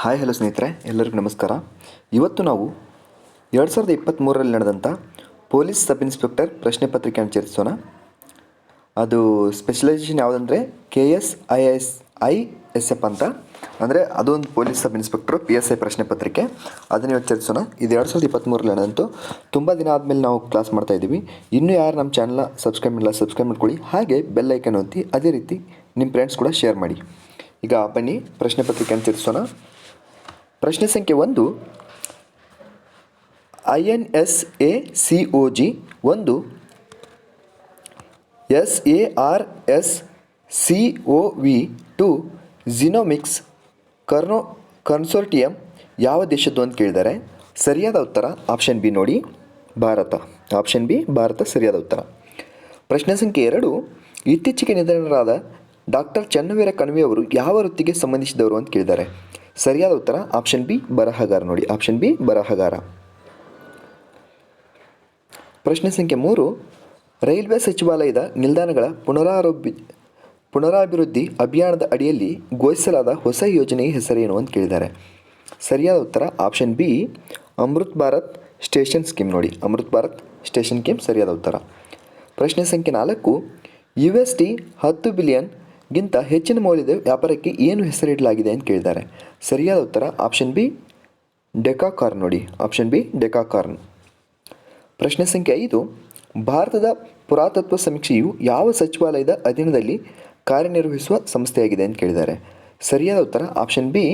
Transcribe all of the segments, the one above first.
Hi hello ಸ್ನೇಹಿತರೆ, ಎಲ್ಲರಿಗೂ ನಮಸ್ಕಾರ. ಇವತ್ತು ನಾವು 2023ರಲ್ಲಿ ನಡೆದಂಥ ಪೊಲೀಸ್ ಸಬ್ ಇನ್ಸ್ಪೆಕ್ಟರ್ ಪ್ರಶ್ನೆ ಪತ್ರಿಕೆಯನ್ನು ಚರ್ಚಿಸೋಣ. ಅದು ಸ್ಪೆಷಲೈಸೇಷನ್ ಯಾವುದಂದರೆ KSISF ಅಂತ, ಅಂದರೆ ಅದೊಂದು ಪೊಲೀಸ್ ಸಬ್ ಇನ್ಸ್ಪೆಕ್ಟ್ರು PSI ಪ್ರಶ್ನೆ ಪತ್ರಿಕೆ. ಅದನ್ನು ಇವತ್ತು ಚರ್ಚಿಸೋಣ. ಇದು 2023ರಲ್ಲಿ ನಡೆದಂತು. ತುಂಬ ದಿನ ಆದಮೇಲೆ ನಾವು ಕ್ಲಾಸ್ ಮಾಡ್ತಾಯಿದ್ದೀವಿ. ಇನ್ನೂ ಯಾರು ನಮ್ಮ ಚಾನಲ್ನ ಸಬ್ಸ್ಕ್ರೈಬ್ ಮಾಡ್ಕೊಳ್ಳಿ, ಹಾಗೆ ಬೆಲ್ ಐಕನ್ ಒತ್ತಿ, ಅದೇ ರೀತಿ ನಿಮ್ಮ ಫ್ರೆಂಡ್ಸ್ ಕೂಡ ಶೇರ್ ಮಾಡಿ. ಈಗ ಬನ್ನಿ ಪ್ರಶ್ನೆ ಪತ್ರಿಕೆಯನ್ನು ಚರ್ಚಿಸೋಣ. ಪ್ರಶ್ನೆ ಸಂಖ್ಯೆ 1, INSACOG 1 SARSCOV 2 ಜಿನೋಮಿಕ್ಸ್ ಕನ್ಸೋರ್ಟಿಯಂ ಯಾವ ದೇಶದ್ದು ಅಂತ ಕೇಳಿದ್ದಾರೆ. ಸರಿಯಾದ ಉತ್ತರ ಆಪ್ಷನ್ ಬಿ ನೋಡಿ, ಭಾರತ. ಆಪ್ಷನ್ ಬಿ ಭಾರತ ಸರಿಯಾದ ಉತ್ತರ. ಪ್ರಶ್ನೆ ಸಂಖ್ಯೆ 2, ಇತ್ತೀಚೆಗೆ ನಿಧನರಾದ ಡಾಕ್ಟರ್ ಚನ್ನವೀರ ಕಣವಿ ಅವರು ಯಾವ ವೃತ್ತಿಗೆ ಸಂಬಂಧಿಸಿದವರು ಅಂತ ಕೇಳಿದ್ದಾರೆ. ಸರಿಯಾದ ಉತ್ತರ ಆಪ್ಷನ್ ಬಿ ಬರಹಗಾರ ನೋಡಿ, ಆಪ್ಷನ್ ಬಿ ಬರಹಗಾರ. ಪ್ರಶ್ನೆ ಸಂಖ್ಯೆ 3, ರೈಲ್ವೆ ಸಚಿವಾಲಯದ ನಿಲ್ದಾಣಗಳ ಪುನರಾಭಿವೃದ್ಧಿ ಅಭಿಯಾನದ ಅಡಿಯಲ್ಲಿ ಘೋಷಿಸಲಾದ ಹೊಸ ಯೋಜನೆಯ ಹೆಸರೇನು ಅಂತ ಕೇಳಿದ್ದಾರೆ. ಸರಿಯಾದ ಉತ್ತರ option B Amrit Bharat station scheme ನೋಡಿ, ಅಮೃತ್ ಭಾರತ್ ಸ್ಟೇಷನ್ ಸ್ಕೀಮ್ ಸರಿಯಾದ ಉತ್ತರ. ಪ್ರಶ್ನೆ ಸಂಖ್ಯೆ 4, USD 10 ಬಿಲಿಯನ್ ಗಿಂತ ಹೆಚ್ಚಿನ ಮೌಲ್ಯದ ವ್ಯಾಪಾರಕ್ಕೆ ಏನು ಹೆಸರಿಡಲಾಗಿದೆ ಅಂತ ಕೇಳಿದ್ದಾರೆ. ಸರಿಯಾದ ಉತ್ತರ ಆಪ್ಷನ್ ಬಿ ಡೆಕಾಕಾರ್ನ್ ನೋಡಿ, ಆಪ್ಷನ್ ಬಿ ಡೆಕಾಕಾರ್ನ್. ಪ್ರಶ್ನೆ ಸಂಖ್ಯೆ 5, ಭಾರತದ ಪುರಾತತ್ವ ಸಮೀಕ್ಷೆಯು ಯಾವ ಸಚಿವಾಲಯದ ಅಧೀನದಲ್ಲಿ ಕಾರ್ಯನಿರ್ವಹಿಸುವ ಸಂಸ್ಥೆಯಾಗಿದೆ ಅಂತ ಕೇಳಿದ್ದಾರೆ. ಸರಿಯಾದ ಉತ್ತರ ಆಪ್ಷನ್ ಬಿ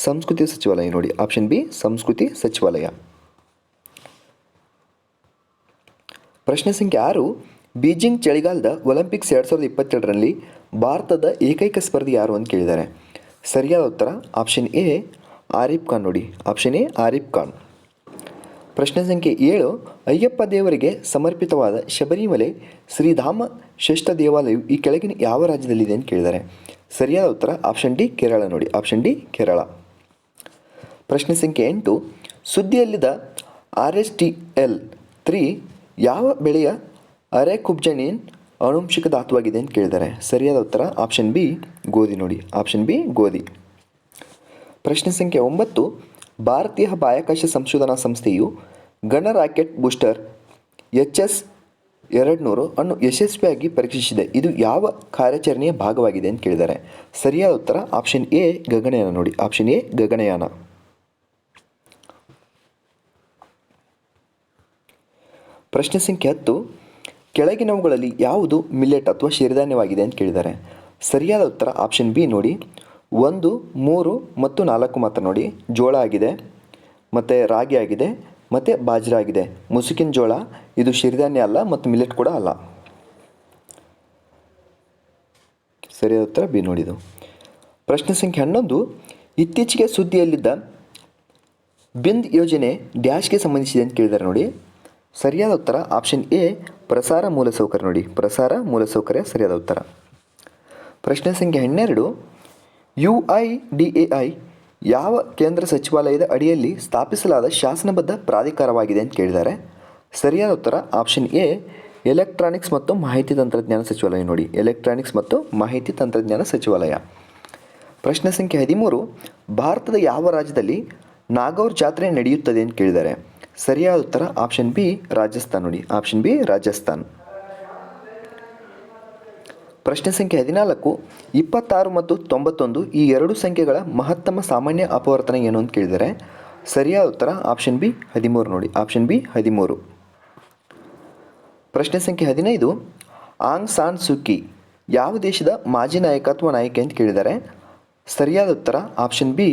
ಸಂಸ್ಕೃತಿ ಸಚಿವಾಲಯ ನೋಡಿ, ಆಪ್ಷನ್ ಬಿ ಸಂಸ್ಕೃತಿ ಸಚಿವಾಲಯ. ಪ್ರಶ್ನೆ ಸಂಖ್ಯೆ 6, ಬೀಜಿಂಗ್ ಚಳಿಗಾಲದ ಒಲಿಂಪಿಕ್ಸ್ 2022ರಲ್ಲಿ ಭಾರತದ ಏಕೈಕ ಸ್ಪರ್ಧಿ ಯಾರು ಅಂತ ಕೇಳಿದ್ದಾರೆ. ಸರಿಯಾದ ಉತ್ತರ ಆಪ್ಷನ್ ಎ ಆರಿಫ್ ಖಾನ್ ನೋಡಿ, ಆಪ್ಷನ್ ಎ ಆರಿಫ್ ಖಾನ್. ಪ್ರಶ್ನೆ ಸಂಖ್ಯೆ 7, ಅಯ್ಯಪ್ಪ ದೇವರಿಗೆ ಸಮರ್ಪಿತವಾದ ಶಬರಿಮಲೆ ಶ್ರೀಧಾಮ ಶ್ರೇಷ್ಠ ದೇವಾಲಯವು ಈ ಕೆಳಗಿನ ಯಾವ ರಾಜ್ಯದಲ್ಲಿದೆ ಅಂತ ಕೇಳಿದ್ದಾರೆ. ಸರಿಯಾದ ಉತ್ತರ ಆಪ್ಷನ್ ಡಿ ಕೇರಳ ನೋಡಿ, ಆಪ್ಷನ್ ಡಿ ಕೇರಳ. ಪ್ರಶ್ನೆ ಸಂಖ್ಯೆ 8, ಸುದ್ದಿಯಲ್ಲಿದ್ದ RSTL-3 ಯಾವ ಬೆಳೆಯ ಅರೆಕುಬ್ಜನಿನ್ ಆನುವಂಶಿಕ ಧಾತುವಾಗಿದೆ ಅಂತ ಕೇಳಿದ್ದಾರೆ. ಸರಿಯಾದ ಉತ್ತರ ಆಪ್ಷನ್ ಬಿ ಗೋಧಿ ನೋಡಿ, ಆಪ್ಷನ್ ಬಿ ಗೋಧಿ. ಪ್ರಶ್ನೆ ಸಂಖ್ಯೆ 9, ಭಾರತೀಯ ಬಾಹ್ಯಾಕಾಶ ಸಂಶೋಧನಾ ಸಂಸ್ಥೆಯು ಗಣ ರಾಕೆಟ್ ಬೂಸ್ಟರ್ HS-200 ಅನ್ನು ಯಶಸ್ವಿಯಾಗಿ ಪರೀಕ್ಷಿಸಿದೆ. ಇದು ಯಾವ ಕಾರ್ಯಾಚರಣೆಯ ಭಾಗವಾಗಿದೆ ಅಂತ ಕೇಳಿದ್ದಾರೆ. ಸರಿಯಾದ ಉತ್ತರ ಆಪ್ಷನ್ ಎ ಗಗನಯಾನ ನೋಡಿ, ಆಪ್ಷನ್ ಎ ಗಗನಯಾನ. ಪ್ರಶ್ನೆ ಸಂಖ್ಯೆ 10, ಕೆಳಗಿನವುಗಳಲ್ಲಿ ಯಾವುದು ಮಿಲ್ಲೆಟ್ ಅಥವಾ ಸಿರಿಧಾನ್ಯವಾಗಿದೆ ಅಂತ ಕೇಳಿದ್ದಾರೆ. ಸರಿಯಾದ ಉತ್ತರ ಆಪ್ಷನ್ ಬಿ ನೋಡಿ 1, 3 ಮತ್ತು 4 ಮಾತ್ರ ನೋಡಿ. ಜೋಳ ಆಗಿದೆ, ಮತ್ತು ರಾಗಿ ಆಗಿದೆ, ಮತ್ತು ಬಾಜ್ರಾ ಆಗಿದೆ. ಮುಸುಕಿನ ಜೋಳ ಇದು ಸಿರಿಧಾನ್ಯ ಅಲ್ಲ ಮತ್ತು ಮಿಲ್ಲೆಟ್ ಕೂಡ ಅಲ್ಲ. ಸರಿಯಾದ ಉತ್ತರ ಬಿ ನೋಡಿದು. ಪ್ರಶ್ನೆ ಸಂಖ್ಯೆ 11, ಇತ್ತೀಚೆಗೆ ಸುದ್ದಿಯಲ್ಲಿದ್ದ ಬಿಂದ್ ಯೋಜನೆ ಡ್ಯಾಶ್ಗೆ ಸಂಬಂಧಿಸಿದೆ ಅಂತ ಕೇಳಿದ್ದಾರೆ ನೋಡಿ. ಸರಿಯಾದ ಉತ್ತರ ಆಪ್ಷನ್ ಎ ಪ್ರಸಾರ ಮೂಲಸೌಕರ್ಯ ನೋಡಿ, ಪ್ರಸಾರ ಮೂಲಸೌಕರ್ಯ ಸರಿಯಾದ ಉತ್ತರ. ಪ್ರಶ್ನೆ ಸಂಖ್ಯೆ 12, UIDAI ಯಾವ ಕೇಂದ್ರ ಸಚಿವಾಲಯದ ಅಡಿಯಲ್ಲಿ ಸ್ಥಾಪಿಸಲಾದ ಶಾಸನಬದ್ಧ ಪ್ರಾಧಿಕಾರವಾಗಿದೆ ಅಂತ ಕೇಳಿದ್ದಾರೆ. ಸರಿಯಾದ ಉತ್ತರ ಆಪ್ಷನ್ ಎ ಎಲೆಕ್ಟ್ರಾನಿಕ್ಸ್ ಮತ್ತು ಮಾಹಿತಿ ತಂತ್ರಜ್ಞಾನ ಸಚಿವಾಲಯ ನೋಡಿ, ಎಲೆಕ್ಟ್ರಾನಿಕ್ಸ್ ಮತ್ತು ಮಾಹಿತಿ ತಂತ್ರಜ್ಞಾನ ಸಚಿವಾಲಯ. ಪ್ರಶ್ನೆ ಸಂಖ್ಯೆ 13, ಭಾರತದ ಯಾವ ರಾಜ್ಯದಲ್ಲಿ ನಾಗೌರ್ ಜಾತ್ರೆ ನಡೆಯುತ್ತದೆ ಅಂತ ಕೇಳಿದ್ದಾರೆ. ಸರಿಯಾದ ಉತ್ತರ ಆಪ್ಷನ್ ಬಿ ರಾಜಸ್ಥಾನ್ ನೋಡಿ, ಆಪ್ಷನ್ ಬಿ ರಾಜಸ್ಥಾನ್. ಪ್ರಶ್ನೆ ಸಂಖ್ಯೆ 14, 26 ಮತ್ತು 91 ಈ ಎರಡು ಸಂಖ್ಯೆಗಳ ಮಹತ್ತಮ ಸಾಮಾನ್ಯ ಅಪವರ್ತನ ಏನು ಅಂತ ಕೇಳಿದ್ದಾರೆ. ಸರಿಯಾದ ಉತ್ತರ ಆಪ್ಷನ್ ಬಿ 13 ನೋಡಿ, ಆಪ್ಷನ್ ಬಿ 13. ಪ್ರಶ್ನೆ ಸಂಖ್ಯೆ 15, ಆಂಗ್ ಸಾನ್ ಸೂಕಿ ಯಾವ ದೇಶದ ಮಾಜಿ ನಾಯಕ ಅಥವಾ ನಾಯಕಿ ಅಂತ ಕೇಳಿದ್ದಾರೆ. ಸರಿಯಾದ ಉತ್ತರ ಆಪ್ಷನ್ ಬಿ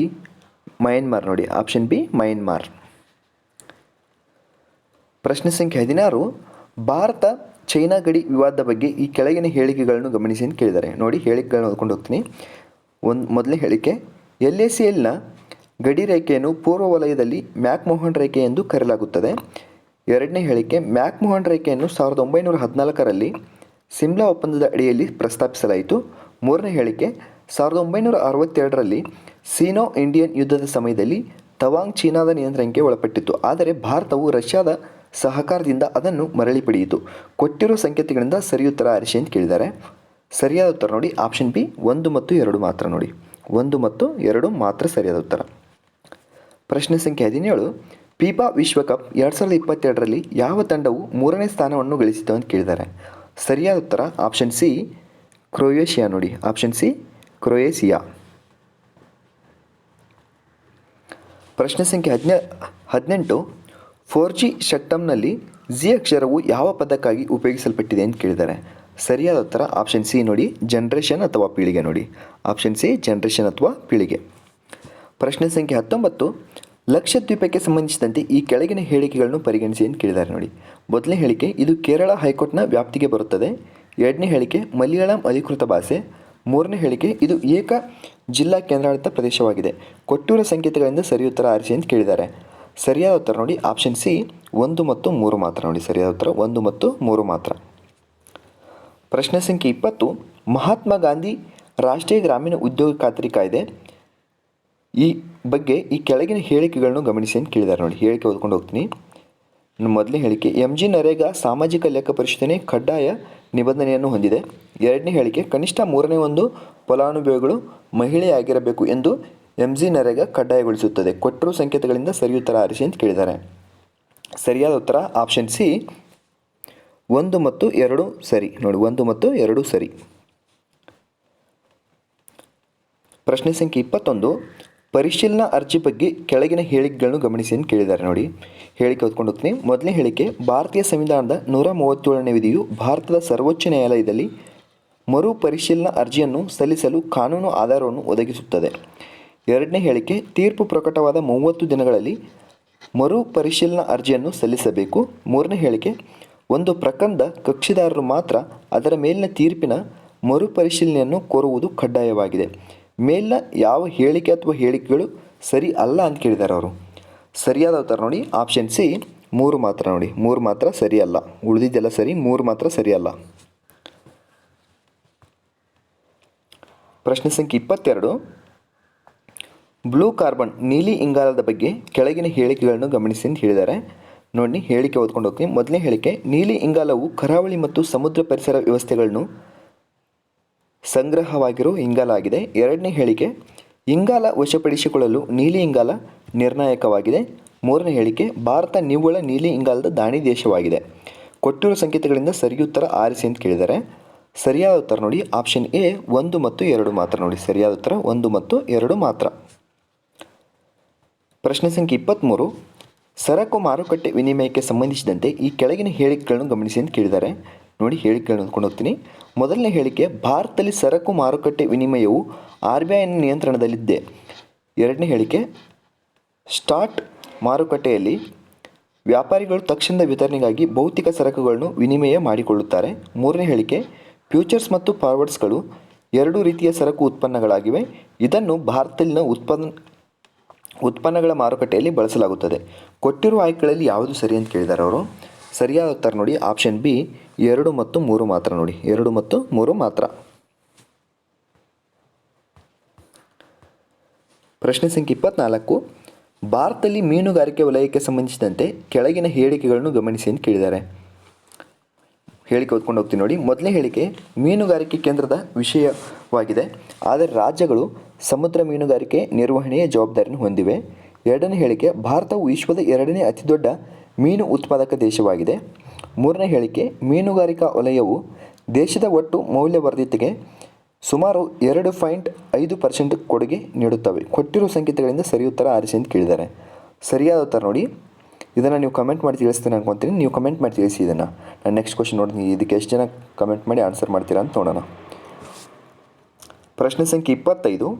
ಮಯನ್ಮಾರ್ ನೋಡಿ, ಆಪ್ಷನ್ ಬಿ ಮಯನ್ಮಾರ್. ಪ್ರಶ್ನೆ ಸಂಖ್ಯೆ 16, ಭಾರತ ಚೈನಾ ಗಡಿ ವಿವಾದದ ಬಗ್ಗೆ ಈ ಕೆಳಗಿನ ಹೇಳಿಕೆಗಳನ್ನು ಗಮನಿಸಿ ಅಂತ ಕೇಳಿದ್ದಾರೆ ನೋಡಿ. ಹೇಳಿಕೆಗಳನ್ನು ಓದ್ಕೊಂಡು ಹೋಗ್ತೀನಿ. ಮೊದಲನೇ ಹೇಳಿಕೆ, LACLನ ಗಡಿ ರೇಖೆಯನ್ನು ಪೂರ್ವ ವಲಯದಲ್ಲಿ ಮ್ಯಾಕ್ಮೋಹನ್ ರೇಖೆ ಎಂದು ಕರೆಯಲಾಗುತ್ತದೆ. ಎರಡನೇ ಹೇಳಿಕೆ, ಮ್ಯಾಕ್ಮೋಹನ್ ರೇಖೆಯನ್ನು 1914ರಲ್ಲಿ ಸಿಮ್ಲಾ ಒಪ್ಪಂದದ ಅಡಿಯಲ್ಲಿ ಪ್ರಸ್ತಾಪಿಸಲಾಯಿತು. ಮೂರನೇ ಹೇಳಿಕೆ, 1962ರಲ್ಲಿ ಸೀನೋ ಇಂಡಿಯನ್ ಯುದ್ಧದ ಸಮಯದಲ್ಲಿ ತವಾಂಗ್ ಚೀನಾದ ನಿಯಂತ್ರಣಕ್ಕೆ ಒಳಪಟ್ಟಿತ್ತು, ಆದರೆ ಭಾರತವು ರಷ್ಯಾದ ಸಹಕಾರದಿಂದ ಅದನ್ನು ಮರಳಿ ಪಡೆಯಿತು. ಕೊಟ್ಟಿರುವ ಸಂಕೇತಗಳಿಂದ ಸರಿ ಉತ್ತರ ಆರಿಸಿ ಅಂತ ಕೇಳಿದ್ದಾರೆ. ಸರಿಯಾದ ಉತ್ತರ ನೋಡಿ ಆಪ್ಷನ್ ಬಿ 1 ಮತ್ತು 2 ಮಾತ್ರ ನೋಡಿ, 1 ಮತ್ತು 2 ಮಾತ್ರ ಸರಿಯಾದ ಉತ್ತರ. ಪ್ರಶ್ನೆ ಸಂಖ್ಯೆ 17, ಫಿಫಾ ವಿಶ್ವಕಪ್ 2022ರಲ್ಲಿ ಯಾವ ತಂಡವು 3ನೇ ಸ್ಥಾನವನ್ನು ಗಳಿಸಿತು ಅಂತ ಕೇಳಿದ್ದಾರೆ. ಸರಿಯಾದ ಉತ್ತರ ಆಪ್ಷನ್ ಸಿ ಕ್ರೊಯೇಷಿಯಾ ನೋಡಿ. Option C Croatia. ಪ್ರಶ್ನೆ ಸಂಖ್ಯೆ 18, 4G ಸ್ಪೆಕ್ಟ್ರಮ್ನಲ್ಲಿ ಜಿ ಅಕ್ಷರವು ಯಾವ ಪದಕ್ಕಾಗಿ ಉಪಯೋಗಿಸಲ್ಪಟ್ಟಿದೆ ಅಂತ ಕೇಳಿದ್ದಾರೆ. ಸರಿಯಾದ ಉತ್ತರ ಆಪ್ಷನ್ ಸಿ ನೋಡಿ ಜನರೇಷನ್ ಅಥವಾ ಪೀಳಿಗೆ ನೋಡಿ. ಆಪ್ಷನ್ ಸಿ ಜನರೇಷನ್ ಅಥವಾ ಪೀಳಿಗೆ. ಪ್ರಶ್ನೆ ಸಂಖ್ಯೆ 19, ಲಕ್ಷದ್ವೀಪಕ್ಕೆ ಸಂಬಂಧಿಸಿದಂತೆ ಈ ಕೆಳಗಿನ ಹೇಳಿಕೆಗಳನ್ನು ಪರಿಗಣಿಸಿ ಅಂತ ಕೇಳಿದ್ದಾರೆ ನೋಡಿ. ಮೊದಲನೇ ಹೇಳಿಕೆ, ಇದು ಕೇರಳ ಹೈಕೋರ್ಟ್ನ ವ್ಯಾಪ್ತಿಗೆ ಬರುತ್ತದೆ. ಎರಡನೇ ಹೇಳಿಕೆ, ಮಲಯಾಳಂ ಅಧಿಕೃತ ಭಾಷೆ. ಮೂರನೇ ಹೇಳಿಕೆ, ಇದು ಏಕ ಜಿಲ್ಲಾ ಕೇಂದ್ರಾಡಳಿತ ಪ್ರದೇಶವಾಗಿದೆ. ಕೊಟ್ಟಿರುವ ಸಂಕೇತಗಳಿಂದ ಸರಿ ಉತ್ತರ ಆರಿಸಿ ಅಂತ ಕೇಳಿದ್ದಾರೆ. ಸರಿಯಾದ ಉತ್ತರ ನೋಡಿ ಆಪ್ಷನ್ ಸಿ 1 ಮತ್ತು 3 ಮಾತ್ರ ನೋಡಿ. ಸರಿಯಾದ ಉತ್ತರ 1 ಮತ್ತು 3 ಮಾತ್ರ. ಪ್ರಶ್ನೆ ಸಂಖ್ಯೆ 20, ಮಹಾತ್ಮ ಗಾಂಧಿ ರಾಷ್ಟ್ರೀಯ ಗ್ರಾಮೀಣ ಉದ್ಯೋಗ ಖಾತ್ರಿ ಕಾಯ್ದೆ ಈ ಬಗ್ಗೆ ಈ ಕೆಳಗಿನ ಹೇಳಿಕೆಗಳನ್ನು ಗಮನಿಸಿ ಅಂತ ಕೇಳಿದ್ದಾರೆ ನೋಡಿ. ಹೇಳಿಕೆ ಓದ್ಕೊಂಡು ಹೋಗ್ತೀನಿ. ಮೊದಲನೇ ಹೇಳಿಕೆ, MG ನರೇಗಾ ಸಾಮಾಜಿಕ ಲೆಕ್ಕ ಪರಿಶೋಧನೆ ಕಡ್ಡಾಯ ನಿಬಂಧನೆಯನ್ನು ಹೊಂದಿದೆ. ಎರಡನೇ ಹೇಳಿಕೆ, ಕನಿಷ್ಠ 3ನೇ ಒಂದು ಫಲಾನುಭವಿಗಳು ಮಹಿಳೆಯಾಗಿರಬೇಕು ಎಂದು MG ನರೇಗಾ ಕಡ್ಡಾಯಗೊಳಿಸುತ್ತದೆ. ಕೊಟ್ಟಿರುವ ಸಂಕೇತಗಳಿಂದ ಸರಿ ಉತ್ತರ ಆರಿಸಿ ಅಂತ ಕೇಳಿದ್ದಾರೆ. ಸರಿಯಾದ ಉತ್ತರ ಆಪ್ಷನ್ ಸಿ 1 ಮತ್ತು 2 ಸರಿ ನೋಡಿ. 1 ಮತ್ತು 2 ಸರಿ. ಪ್ರಶ್ನೆ ಸಂಖ್ಯೆ 21, ಪರಿಶೀಲನಾ ಅರ್ಜಿ ಬಗ್ಗೆ ಕೆಳಗಿನ ಹೇಳಿಕೆಗಳನ್ನು ಗಮನಿಸಿ ಅಂತ ಕೇಳಿದ್ದಾರೆ ನೋಡಿ. ಹೇಳಿಕೆ ಓದ್ಕೊಂಡು ಹೋಗ್ತೀನಿ. ಮೊದಲನೇ ಹೇಳಿಕೆ, ಭಾರತೀಯ ಸಂವಿಧಾನದ 137ನೇ ವಿಧಿಯು ಭಾರತದ ಸರ್ವೋಚ್ಚ ನ್ಯಾಯಾಲಯದಲ್ಲಿ ಮರು ಪರಿಶೀಲನಾ ಅರ್ಜಿಯನ್ನು ಸಲ್ಲಿಸಲು ಕಾನೂನು ಆಧಾರವನ್ನು ಒದಗಿಸುತ್ತದೆ. ಎರಡನೇ ಹೇಳಿಕೆ, ತೀರ್ಪು ಪ್ರಕಟವಾದ 30 ದಿನಗಳಲ್ಲಿ ಮರು ಪರಿಶೀಲನಾ ಅರ್ಜಿಯನ್ನು ಸಲ್ಲಿಸಬೇಕು. ಮೂರನೇ ಹೇಳಿಕೆ, ಒಂದು ಪ್ರಕರಣದ ಕಕ್ಷಿದಾರರು ಮಾತ್ರ ಅದರ ಮೇಲಿನ ತೀರ್ಪಿನ ಮರುಪರಿಶೀಲನೆಯನ್ನು ಕೋರುವುದು ಕಡ್ಡಾಯವಾಗಿದೆ. ಮೇಲಿನ ಯಾವ ಹೇಳಿಕೆ ಅಥವಾ ಹೇಳಿಕೆಗಳು ಸರಿ ಅಲ್ಲ ಅಂತ ಕೇಳಿದ್ದಾರೆ ಅವರು. ಸರಿಯಾದ ಉತ್ತರ ನೋಡಿ ಆಪ್ಷನ್ ಸಿ 3 ಮಾತ್ರ ನೋಡಿ. 3 ಮಾತ್ರ ಸರಿ ಅಲ್ಲ, ಉಳಿದಿದ್ದೆಲ್ಲ ಸರಿ, 3 ಮಾತ್ರ ಸರಿಯಲ್ಲ. ಪ್ರಶ್ನೆ ಸಂಖ್ಯೆ 22, ಬ್ಲೂ ಕಾರ್ಬನ್ ನೀಲಿ ಇಂಗಾಲದ ಬಗ್ಗೆ ಕೆಳಗಿನ ಹೇಳಿಕೆಗಳನ್ನು ಗಮನಿಸಿ ಅಂತ ಹೇಳಿದ್ದಾರೆ ನೋಡಿ. ಹೇಳಿಕೆ ಓದ್ಕೊಂಡು ಹೋಗ್ತೀನಿ. ಮೊದಲನೇ ಹೇಳಿಕೆ, ನೀಲಿ ಇಂಗಾಲವು ಕರಾವಳಿ ಮತ್ತು ಸಮುದ್ರ ಪರಿಸರ ವ್ಯವಸ್ಥೆಗಳನ್ನು ಸಂಗ್ರಹವಾಗಿರುವ ಇಂಗಾಲ ಆಗಿದೆ. ಎರಡನೇ ಹೇಳಿಕೆ, ಇಂಗಾಲ ವಶಪಡಿಸಿಕೊಳ್ಳಲು ನೀಲಿ ಇಂಗಾಲ ನಿರ್ಣಾಯಕವಾಗಿದೆ. ಮೂರನೇ ಹೇಳಿಕೆ, ಭಾರತ ನಿವ್ವಳ ನೀಲಿ ಇಂಗಾಲದ ದಾನಿ ದೇಶವಾಗಿದೆ. ಕೊಟ್ಟಿರುವ ಸಂಕೇತಗಳಿಂದ ಸರಿ ಉತ್ತರ ಆರಿಸಿ ಅಂತ ಕೇಳಿದ್ದಾರೆ. ಸರಿಯಾದ ಉತ್ತರ ನೋಡಿ ಆಪ್ಷನ್ ಎ 1 ಮತ್ತು 2 ಮಾತ್ರ ನೋಡಿ. ಸರಿಯಾದ ಉತ್ತರ 1 ಮತ್ತು 2 ಮಾತ್ರ. ಪ್ರಶ್ನೆ ಸಂಖ್ಯೆ 23, ಸರಕು ಮಾರುಕಟ್ಟೆ ವಿನಿಮಯಕ್ಕೆ ಸಂಬಂಧಿಸಿದಂತೆ ಈ ಕೆಳಗಿನ ಹೇಳಿಕೆಗಳನ್ನು ಗಮನಿಸಿ ಅಂತ ಕೇಳಿದ್ದಾರೆ ನೋಡಿ. ಹೇಳಿಕೆಗಳನ್ನು ಅಂದ್ಕೊಂಡು ಹೋಗ್ತೀನಿ. ಮೊದಲನೇ ಹೇಳಿಕೆ, ಭಾರತದಲ್ಲಿ ಸರಕು ಮಾರುಕಟ್ಟೆ ವಿನಿಮಯವು RBI ನಿಯಂತ್ರಣದಲ್ಲಿದೆ. ಎರಡನೇ ಹೇಳಿಕೆ, ಸ್ಟಾಟ್ ಮಾರುಕಟ್ಟೆಯಲ್ಲಿ ವ್ಯಾಪಾರಿಗಳು ತಕ್ಷಣದ ವಿತರಣೆಗಾಗಿ ಭೌತಿಕ ಸರಕುಗಳನ್ನು ವಿನಿಮಯ ಮಾಡಿಕೊಳ್ಳುತ್ತಾರೆ. ಮೂರನೇ ಹೇಳಿಕೆ, ಫ್ಯೂಚರ್ಸ್ ಮತ್ತು ಫಾರ್ವರ್ಡ್ಸ್ಗಳು 2 ರೀತಿಯ ಸರಕು ಉತ್ಪನ್ನಗಳಾಗಿವೆ. ಇದನ್ನು ಭಾರತದಲ್ಲಿನ ಉತ್ಪನ್ನಗಳ ಮಾರುಕಟ್ಟೆಯಲ್ಲಿ ಬಳಸಲಾಗುತ್ತದೆ. ಕೊಟ್ಟಿರುವ ಆಯ್ಕೆಗಳಲ್ಲಿ ಯಾವುದು ಸರಿ ಅಂತ ಕೇಳಿದ್ದಾರೆ ಅವರು. ಸರಿಯಾದ ಉತ್ತರ ನೋಡಿ ಆಪ್ಷನ್ ಬಿ 2 ಮತ್ತು 3 ಮಾತ್ರ ನೋಡಿ. 2 ಮತ್ತು 3 ಮಾತ್ರ. ಪ್ರಶ್ನೆ ಸಂಖ್ಯೆ 24, ಭಾರತದಲ್ಲಿ ಮೀನುಗಾರಿಕೆ ವಲಯಕ್ಕೆ ಸಂಬಂಧಿಸಿದಂತೆ ಕೆಳಗಿನ ಹೇಳಿಕೆಗಳನ್ನು ಗಮನಿಸಿ ಅಂತ ಕೇಳಿದ್ದಾರೆ. ಹೇಳಿಕೆ ಓದ್ಕೊಂಡು ಹೋಗ್ತೀನಿ ನೋಡಿ. ಮೊದಲನೇ ಹೇಳಿಕೆ, ಮೀನುಗಾರಿಕೆ ಕೇಂದ್ರದ ವಿಷಯವಾಗಿದೆ, ಆದರೆ ರಾಜ್ಯಗಳು ಸಮುದ್ರ ಮೀನುಗಾರಿಕೆ ನಿರ್ವಹಣೆಯ ಜವಾಬ್ದಾರಿಯನ್ನು ಹೊಂದಿವೆ. ಎರಡನೇ ಹೇಳಿಕೆ, ಭಾರತವು ವಿಶ್ವದ 2ನೇ ಅತಿದೊಡ್ಡ ಮೀನು ಉತ್ಪಾದಕ ದೇಶವಾಗಿದೆ. ಮೂರನೇ ಹೇಳಿಕೆ, ಮೀನುಗಾರಿಕಾ ವಲಯವು ದೇಶದ ಒಟ್ಟು ಮೌಲ್ಯವರ್ಧಿತೆಗೆ ಸುಮಾರು 2.5% ಕೊಡುಗೆ ನೀಡುತ್ತವೆ. ಕೊಟ್ಟಿರುವ ಸಂಕೇತಗಳಿಂದ ಸರಿ ಉತ್ತರ ಆರಿಸಿ ಅಂತ ಕೇಳಿದ್ದಾರೆ. ಸರಿಯಾದ ಉತ್ತರ ನೋಡಿ. ಇದನ್ನು ನೀವು ಕಮೆಂಟ್ ಮಾಡಿ ತಿಳಿಸ್ತೀನಿ ಅನ್ಕೊತೀನಿ. ನೀವು ಕಮೆಂಟ್ ಮಾಡಿ ತಿಳಿಸಿ ಇದನ್ನು. ನಾನು ನೆಕ್ಸ್ಟ್ ಕ್ವಶನ್ ನೋಡ್ತೀನಿ, ಇದಕ್ಕೆ ಎಷ್ಟು ಜನ ಕಮೆಂಟ್ ಮಾಡಿ ಆನ್ಸರ್ ಮಾಡ್ತೀರಾ ಅಂತ ನೋಡೋಣ. ಪ್ರಶ್ನೆ ಸಂಖ್ಯೆ 25,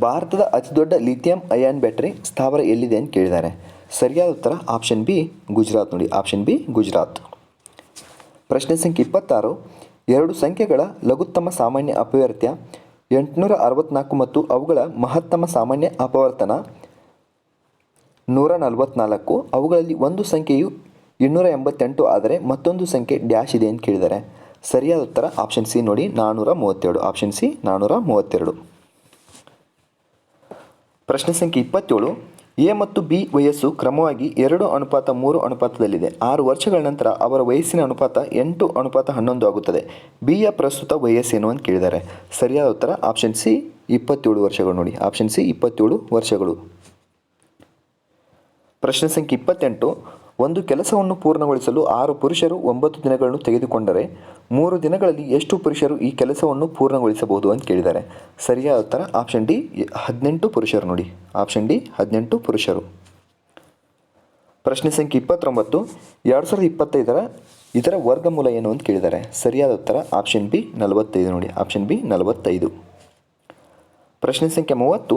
ಭಾರತದ ಅತಿದೊಡ್ಡ ಲಿಥಿಯಂ ಅಯಾನ್ ಬ್ಯಾಟರಿ ಸ್ಥಾವರ ಎಲ್ಲಿದೆ ಅಂತ ಕೇಳಿದ್ದಾರೆ. ಸರಿಯಾದ ಉತ್ತರ ಆಪ್ಷನ್ ಬಿ ಗುಜರಾತ್ ನೋಡಿ. Option B Gujarat. ಪ್ರಶ್ನೆ ಸಂಖ್ಯೆ 26, 2 ಸಂಖ್ಯೆಗಳ ಲಘುತ್ತಮ ಸಾಮಾನ್ಯ ಅಪವರ್ತ್ಯ 864 ಮತ್ತು ಅವುಗಳ ಮಹತ್ತಮ ಸಾಮಾನ್ಯ ಅಪವರ್ತನ 144. ಅವುಗಳಲ್ಲಿ ಒಂದು ಸಂಖ್ಯೆಯು 288 ಆದರೆ ಮತ್ತೊಂದು ಸಂಖ್ಯೆ ಡ್ಯಾಶ್ ಇದೆ ಅಂತ ಕೇಳಿದ್ದಾರೆ. ಸರಿಯಾದ ಉತ್ತರ ಆಪ್ಷನ್ ಸಿ ನೋಡಿ 432. Option C 432. ಪ್ರಶ್ನೆ ಸಂಖ್ಯೆ 27, ಎ ಮತ್ತು ಬಿ ವಯಸ್ಸು ಕ್ರಮವಾಗಿ 2:3 ಅನುಪಾತದಲ್ಲಿದೆ. 6 ವರ್ಷಗಳ ನಂತರ ಅವರ ವಯಸ್ಸಿನ ಅನುಪಾತ 8:11 ಆಗುತ್ತದೆ. ಬಿಯ ಪ್ರಸ್ತುತ ವಯಸ್ಸೇನು ಅಂತ ಕೇಳಿದ್ದಾರೆ. ಸರಿಯಾದ ಉತ್ತರ ಆಪ್ಷನ್ ಸಿ 27 ವರ್ಷಗಳು ನೋಡಿ. ಆಪ್ಷನ್ ಸಿ 27 ವರ್ಷಗಳು. ಪ್ರಶ್ನೆ ಸಂಖ್ಯೆ 28. ಒಂದು ಕೆಲಸವನ್ನು ಪೂರ್ಣಗೊಳಿಸಲು 6 ಪುರುಷರು 9 ದಿನಗಳನ್ನು ತೆಗೆದುಕೊಂಡರೆ 3 ದಿನಗಳಲ್ಲಿ ಎಷ್ಟು ಪುರುಷರು ಈ ಕೆಲಸವನ್ನು ಪೂರ್ಣಗೊಳಿಸಬಹುದು ಅಂತ ಕೇಳಿದ್ದಾರೆ. ಸರಿಯಾದ ಉತ್ತರ ಆಪ್ಷನ್ ಡಿ 18 ಪುರುಷರು ನೋಡಿ. ಆಪ್ಷನ್ ಡಿ 18 ಪುರುಷರು. ಪ್ರಶ್ನೆ ಸಂಖ್ಯೆ 29. 2025 ಇದರ ವರ್ಗಮೂಲ ಏನು ಅಂತ ಕೇಳಿದ್ದಾರೆ. ಸರಿಯಾದ ಉತ್ತರ ಆಪ್ಷನ್ ಬಿ 45 ನೋಡಿ. Option B 45. ಪ್ರಶ್ನೆ ಸಂಖ್ಯೆ 30.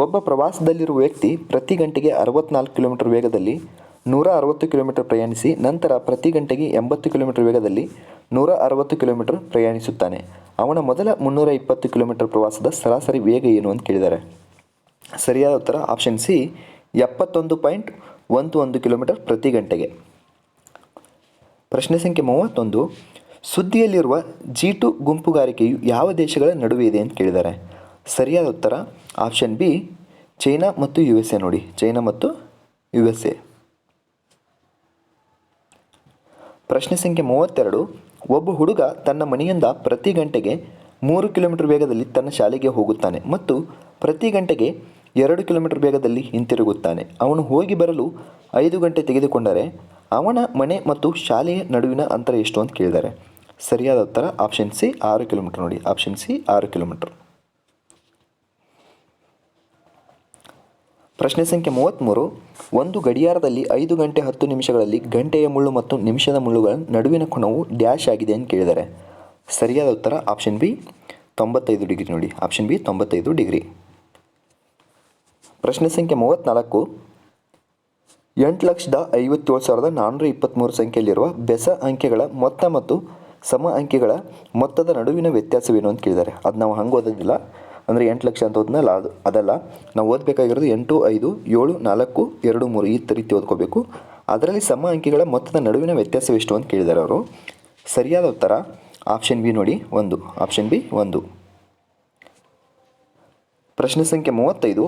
ಒಬ್ಬ ಪ್ರವಾಸದಲ್ಲಿರುವ ವ್ಯಕ್ತಿ ಪ್ರತಿ ಗಂಟೆಗೆ 64 ಕಿಲೋಮೀಟರ್ ವೇಗದಲ್ಲಿ 160 ಕಿಲೋಮೀಟರ್ ಪ್ರಯಾಣಿಸಿ ನಂತರ ಪ್ರತಿ ಗಂಟೆಗೆ 80 ಕಿಲೋಮೀಟರ್ ವೇಗದಲ್ಲಿ 160 ಕಿಲೋಮೀಟರ್ ಪ್ರಯಾಣಿಸುತ್ತಾನೆ. ಅವನ ಮೊದಲ 320 ಕಿಲೋಮೀಟರ್ ಪ್ರವಾಸದ ಸರಾಸರಿ ವೇಗ ಏನು ಅಂತ ಕೇಳಿದ್ದಾರೆ. ಸರಿಯಾದ ಉತ್ತರ ಆಪ್ಷನ್ ಸಿ 71.11 ಕಿಲೋಮೀಟರ್ ಪ್ರತಿ ಗಂಟೆಗೆ. ಪ್ರಶ್ನೆ ಸಂಖ್ಯೆ 31. ಸುದ್ದಿಯಲ್ಲಿರುವ G2 ಗುಂಪುಗಾರಿಕೆಯು ಯಾವ ದೇಶಗಳ ನಡುವೆ ಇದೆ ಅಂತ ಕೇಳಿದ್ದಾರೆ. ಸರಿಯಾದ ಉತ್ತರ ಆಪ್ಷನ್ ಬಿ ಚೈನಾ ಮತ್ತು USA ನೋಡಿ. ಚೈನಾ ಮತ್ತು USA. ಪ್ರಶ್ನೆ ಸಂಖ್ಯೆ 32. ಒಬ್ಬ ಹುಡುಗ ತನ್ನ ಮನೆಯಿಂದ ಪ್ರತಿ ಗಂಟೆಗೆ 3 ಕಿಲೋಮೀಟರ್ ವೇಗದಲ್ಲಿ ತನ್ನ ಶಾಲೆಗೆ ಹೋಗುತ್ತಾನೆ ಮತ್ತು ಪ್ರತಿ ಗಂಟೆಗೆ 2 ಕಿಲೋಮೀಟರ್ ವೇಗದಲ್ಲಿ ಹಿಂತಿರುಗುತ್ತಾನೆ. ಅವನು ಹೋಗಿ ಬರಲು 5 ಗಂಟೆ ತೆಗೆದುಕೊಂಡರೆ ಅವನ ಮನೆ ಮತ್ತು ಶಾಲೆಯ ನಡುವಿನ ಅಂತರ ಎಷ್ಟು ಅಂತ ಕೇಳಿದ್ದಾರೆ. ಸರಿಯಾದ ಉತ್ತರ ಆಪ್ಷನ್ ಸಿ 6 ಕಿಲೋಮೀಟರ್ ನೋಡಿ. Option C 6 kilometre. ಪ್ರಶ್ನೆ ಸಂಖ್ಯೆ 33. ಒಂದು ಗಡಿಯಾರದಲ್ಲಿ 5 ಗಂಟೆ 10 ನಿಮಿಷಗಳಲ್ಲಿ ಗಂಟೆಯ ಮುಳ್ಳು ಮತ್ತು ನಿಮಿಷದ ಮುಳ್ಳುಗಳ ನಡುವಿನ ಕೋನವು ಡ್ಯಾಶ್ ಆಗಿದೆ ಅಂತ ಕೇಳಿದ್ದಾರೆ. ಸರಿಯಾದ ಉತ್ತರ ಆಪ್ಷನ್ ಬಿ 95 ಡಿಗ್ರಿ ನೋಡಿ. Option B 95 degree. ಪ್ರಶ್ನೆ ಸಂಖ್ಯೆ 34. 8,57,423 ಸಂಖ್ಯೆಯಲ್ಲಿರುವ ಬೆಸ ಅಂಕೆಗಳ ಮೊತ್ತ ಮತ್ತು ಸಮ ಅಂಕೆಗಳ ಮೊತ್ತದ ನಡುವಿನ ವ್ಯತ್ಯಾಸವೇನು ಅಂತ ಕೇಳಿದ್ದಾರೆ. ಅದು ನಾವು ಹಂಗೆ ಓದೋದಿಲ್ಲ. ಅಂದರೆ 8 ಲಕ್ಷ ಅಂತ ಹೋದ್ಮೇಲೆ ಅದಲ್ಲ, ನಾವು ಓದಬೇಕಾಗಿರೋದು 8, 5, 7, 4, 2, 3 ಈ ರೀತಿ ಓದ್ಕೋಬೇಕು. ಅದರಲ್ಲಿ ಸಮ ಅಂಕೆಗಳ ಮೊತ್ತದ ನಡುವಿನ ವ್ಯತ್ಯಾಸವೆಷ್ಟು ಅಂತ ಕೇಳಿದ್ದಾರೆ ಅವರು. ಸರಿಯಾದ ಉತ್ತರ ಆಪ್ಷನ್ ಬಿ ನೋಡಿ 1. Option B 1. ಪ್ರಶ್ನೆ ಸಂಖ್ಯೆ 35.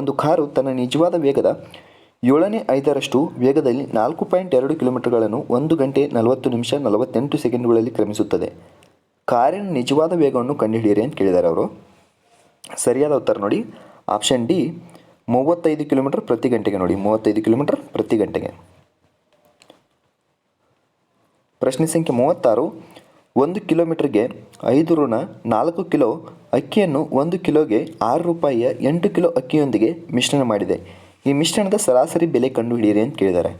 ಒಂದು ಕಾರು ತನ್ನ ನಿಜವಾದ ವೇಗದ 7/5 ವೇಗದಲ್ಲಿ 4.2 ಕಿಲೋಮೀಟರ್ಗಳನ್ನು 1 ಗಂಟೆ 40 ನಿಮಿಷ 48 ಸೆಕೆಂಡುಗಳಲ್ಲಿ ಕ್ರಮಿಸುತ್ತದೆ. ಕಾರಿನ ನಿಜವಾದ ವೇಗವನ್ನು ಕಂಡುಹಿಡಿಯಿರಿ ಅಂತ ಕೇಳಿದ್ದಾರೆ ಅವರು. ಸರಿಯಾದ ಉತ್ತರ ನೋಡಿ ಆಪ್ಷನ್ ಡಿ 35 ಕಿಲೋಮೀಟರ್ ಪ್ರತಿ ಗಂಟೆಗೆ ನೋಡಿ. 35 ಕಿಲೋಮೀಟರ್ ಪ್ರತಿ ಗಂಟೆಗೆ. ಪ್ರಶ್ನೆ ಸಂಖ್ಯೆ 36. 1 ಕಿಲೋಮೀಟರ್ಗೆ 5 ಋಣ 4 ಕಿಲೋ ಅಕ್ಕಿಯನ್ನು 1 ಕಿಲೋಗೆ 6 ರೂಪಾಯಿಯ 8 ಕಿಲೋ ಅಕ್ಕಿಯೊಂದಿಗೆ ಮಿಶ್ರಣ ಮಾಡಿದೆ. ಈ ಮಿಶ್ರಣದ ಸರಾಸರಿ ಬೆಲೆ ಕಂಡುಹಿಡಿಯಿರಿ ಅಂತ ಕೇಳಿದ್ದಾರೆ.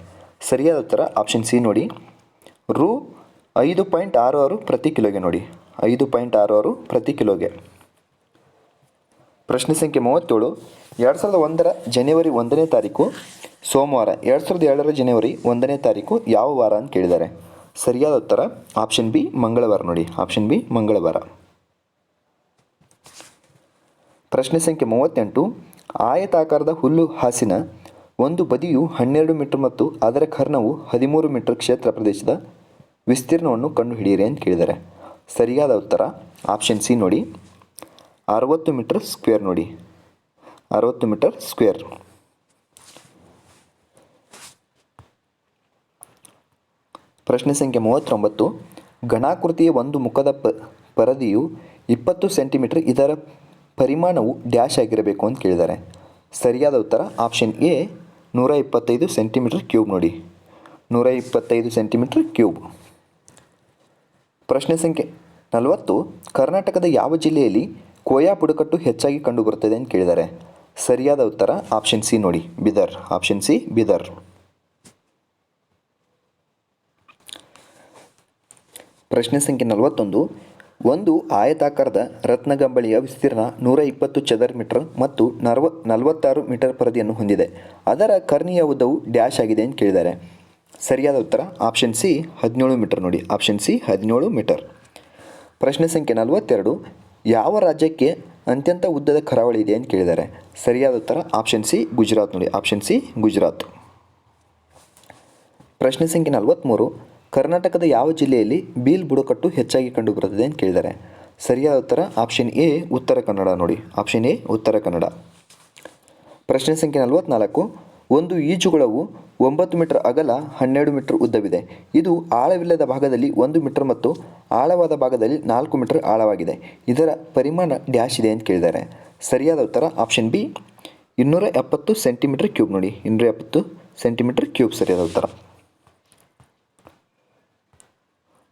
ಸರಿಯಾದ ಉತ್ತರ ಆಪ್ಷನ್ ಸಿ ನೋಡಿ ರು 5.66 ಪ್ರತಿ ಕಿಲೋಗೆ ನೋಡಿ. 5.66 ಪ್ರತಿ ಕಿಲೋಗೆ. ಪ್ರಶ್ನೆ ಸಂಖ್ಯೆ 37. 2001 ಜನವರಿ 1ನೇ ತಾರೀಕು ಸೋಮವಾರ, 2002 ಜನವರಿ 1ನೇ ತಾರೀಕು ಯಾವ ವಾರ ಅಂತ ಕೇಳಿದ್ದಾರೆ. ಸರಿಯಾದ ಉತ್ತರ ಆಪ್ಷನ್ ಬಿ ಮಂಗಳವಾರ ನೋಡಿ. ಆಪ್ಷನ್ ಬಿ ಮಂಗಳವಾರ. ಪ್ರಶ್ನೆ ಸಂಖ್ಯೆ 38. ಆಯತಾಕಾರದ ಹುಲ್ಲು ಹಾಸಿನ ಒಂದು ಬದಿಯು 12 ಮೀಟರ್ ಮತ್ತು ಅದರ ಕರ್ಣವು 13 ಮೀಟರ್ ಕ್ಷೇತ್ರ ಪ್ರದೇಶದ ವಿಸ್ತೀರ್ಣವನ್ನು ಕಂಡುಹಿಡಿಯಿರಿ ಅಂತ ಕೇಳಿದ್ದಾರೆ. ಸರಿಯಾದ ಉತ್ತರ ಆಪ್ಷನ್ ಸಿ ನೋಡಿ 60 ಮೀಟರ್ ಸ್ಕ್ವೇರ್ ನೋಡಿ. 60 ಮೀಟರ್ ಸ್ಕ್ವೇರ್. ಪ್ರಶ್ನೆ ಸಂಖ್ಯೆ 39. ಘನಾಕೃತಿಯ ಒಂದು ಮುಖದ ಪರದೆಯು 20 ಸೆಂಟಿಮೀಟರ್, ಇದರ ಪರಿಮಾಣವು ಡ್ಯಾಶ್ ಆಗಿರಬೇಕು ಅಂತ ಕೇಳಿದ್ದಾರೆ. ಸರಿಯಾದ ಉತ್ತರ ಆಪ್ಷನ್ ಎ 125 ಸೆಂಟಿಮೀಟರ್ ಕ್ಯೂಬ್ ನೋಡಿ. 125 ಸೆಂಟಿಮೀಟರ್ ಕ್ಯೂಬ್. ಪ್ರಶ್ನೆ ಸಂಖ್ಯೆ 40. ಕರ್ನಾಟಕದ ಯಾವ ಜಿಲ್ಲೆಯಲ್ಲಿ ಕೋಯಾ ಬುಡಕಟ್ಟು ಹೆಚ್ಚಾಗಿ ಕಂಡುಬರುತ್ತದೆ ಅಂತ ಕೇಳಿದ್ದಾರೆ. ಸರಿಯಾದ ಉತ್ತರ ಆಪ್ಷನ್ ಸಿ ನೋಡಿ ಬೀದರ್. Option C Bidar. ಪ್ರಶ್ನೆ ಸಂಖ್ಯೆ 41. ಒಂದು ಆಯತಾಕಾರದ ರತ್ನಗಂಬಳಿಯ ವಿಸ್ತೀರ್ಣ 120 ಚದರ ಮೀಟರ್ ಮತ್ತು 46 ಮೀಟರ್ ಪರದೆಯನ್ನು ಹೊಂದಿದೆ. ಅದರ ಕರ್ಣೀಯ ಉದ್ದವು ಡ್ಯಾಶ್ ಆಗಿದೆ ಅಂತ ಕೇಳಿದ್ದಾರೆ. ಸರಿಯಾದ ಉತ್ತರ ಆಪ್ಷನ್ ಸಿ 17 ಮೀಟರ್ ನೋಡಿ. Option C 17 metre. ಪ್ರಶ್ನೆ ಸಂಖ್ಯೆ 42. ಯಾವ ರಾಜ್ಯಕ್ಕೆ ಅತ್ಯಂತ ಉದ್ದದ ಕರಾವಳಿ ಇದೆ ಅಂತ ಕೇಳಿದ್ದಾರೆ. ಸರಿಯಾದ ಉತ್ತರ ಆಪ್ಷನ್ ಸಿ ಗುಜರಾತ್ ನೋಡಿ. Option C Gujarat. ಪ್ರಶ್ನೆ ಸಂಖ್ಯೆ 43. ಕರ್ನಾಟಕದ ಯಾವ ಜಿಲ್ಲೆಯಲ್ಲಿ ಬೀಲ್ ಬುಡಕಟ್ಟು ಹೆಚ್ಚಾಗಿ ಕಂಡುಬರುತ್ತದೆ ಅಂತ ಕೇಳಿದ್ದಾರೆ. ಸರಿಯಾದ ಉತ್ತರ ಆಪ್ಷನ್ ಎ ಉತ್ತರ ಕನ್ನಡ ನೋಡಿ. Option A Uttara Kannada. ಪ್ರಶ್ನೆ ಸಂಖ್ಯೆ 44. ಒಂದು ಈಜುಕೊಳವು 9 ಮೀಟರ್ ಅಗಲ 12 ಮೀಟರ್ ಉದ್ದವಿದೆ. ಇದು ಆಳವಿಲ್ಲದ ಭಾಗದಲ್ಲಿ 1 ಮೀಟರ್ ಮತ್ತು ಆಳವಾದ ಭಾಗದಲ್ಲಿ 4 ಮೀಟರ್ ಆಳವಾಗಿದೆ. ಇದರ ಪರಿಮಾಣ ಡ್ಯಾಶ್ ಇದೆ ಅಂತ ಕೇಳಿದ್ದಾರೆ. ಸರಿಯಾದ ಉತ್ತರ ಆಪ್ಷನ್ ಬಿ 270 ಸೆಂಟಿಮೀಟರ್ ಕ್ಯೂಬ್ ನೋಡಿ, 270 ಸೆಂಟಿಮೀಟರ್ ಕ್ಯೂಬ್ ಸರಿಯಾದ ಉತ್ತರ.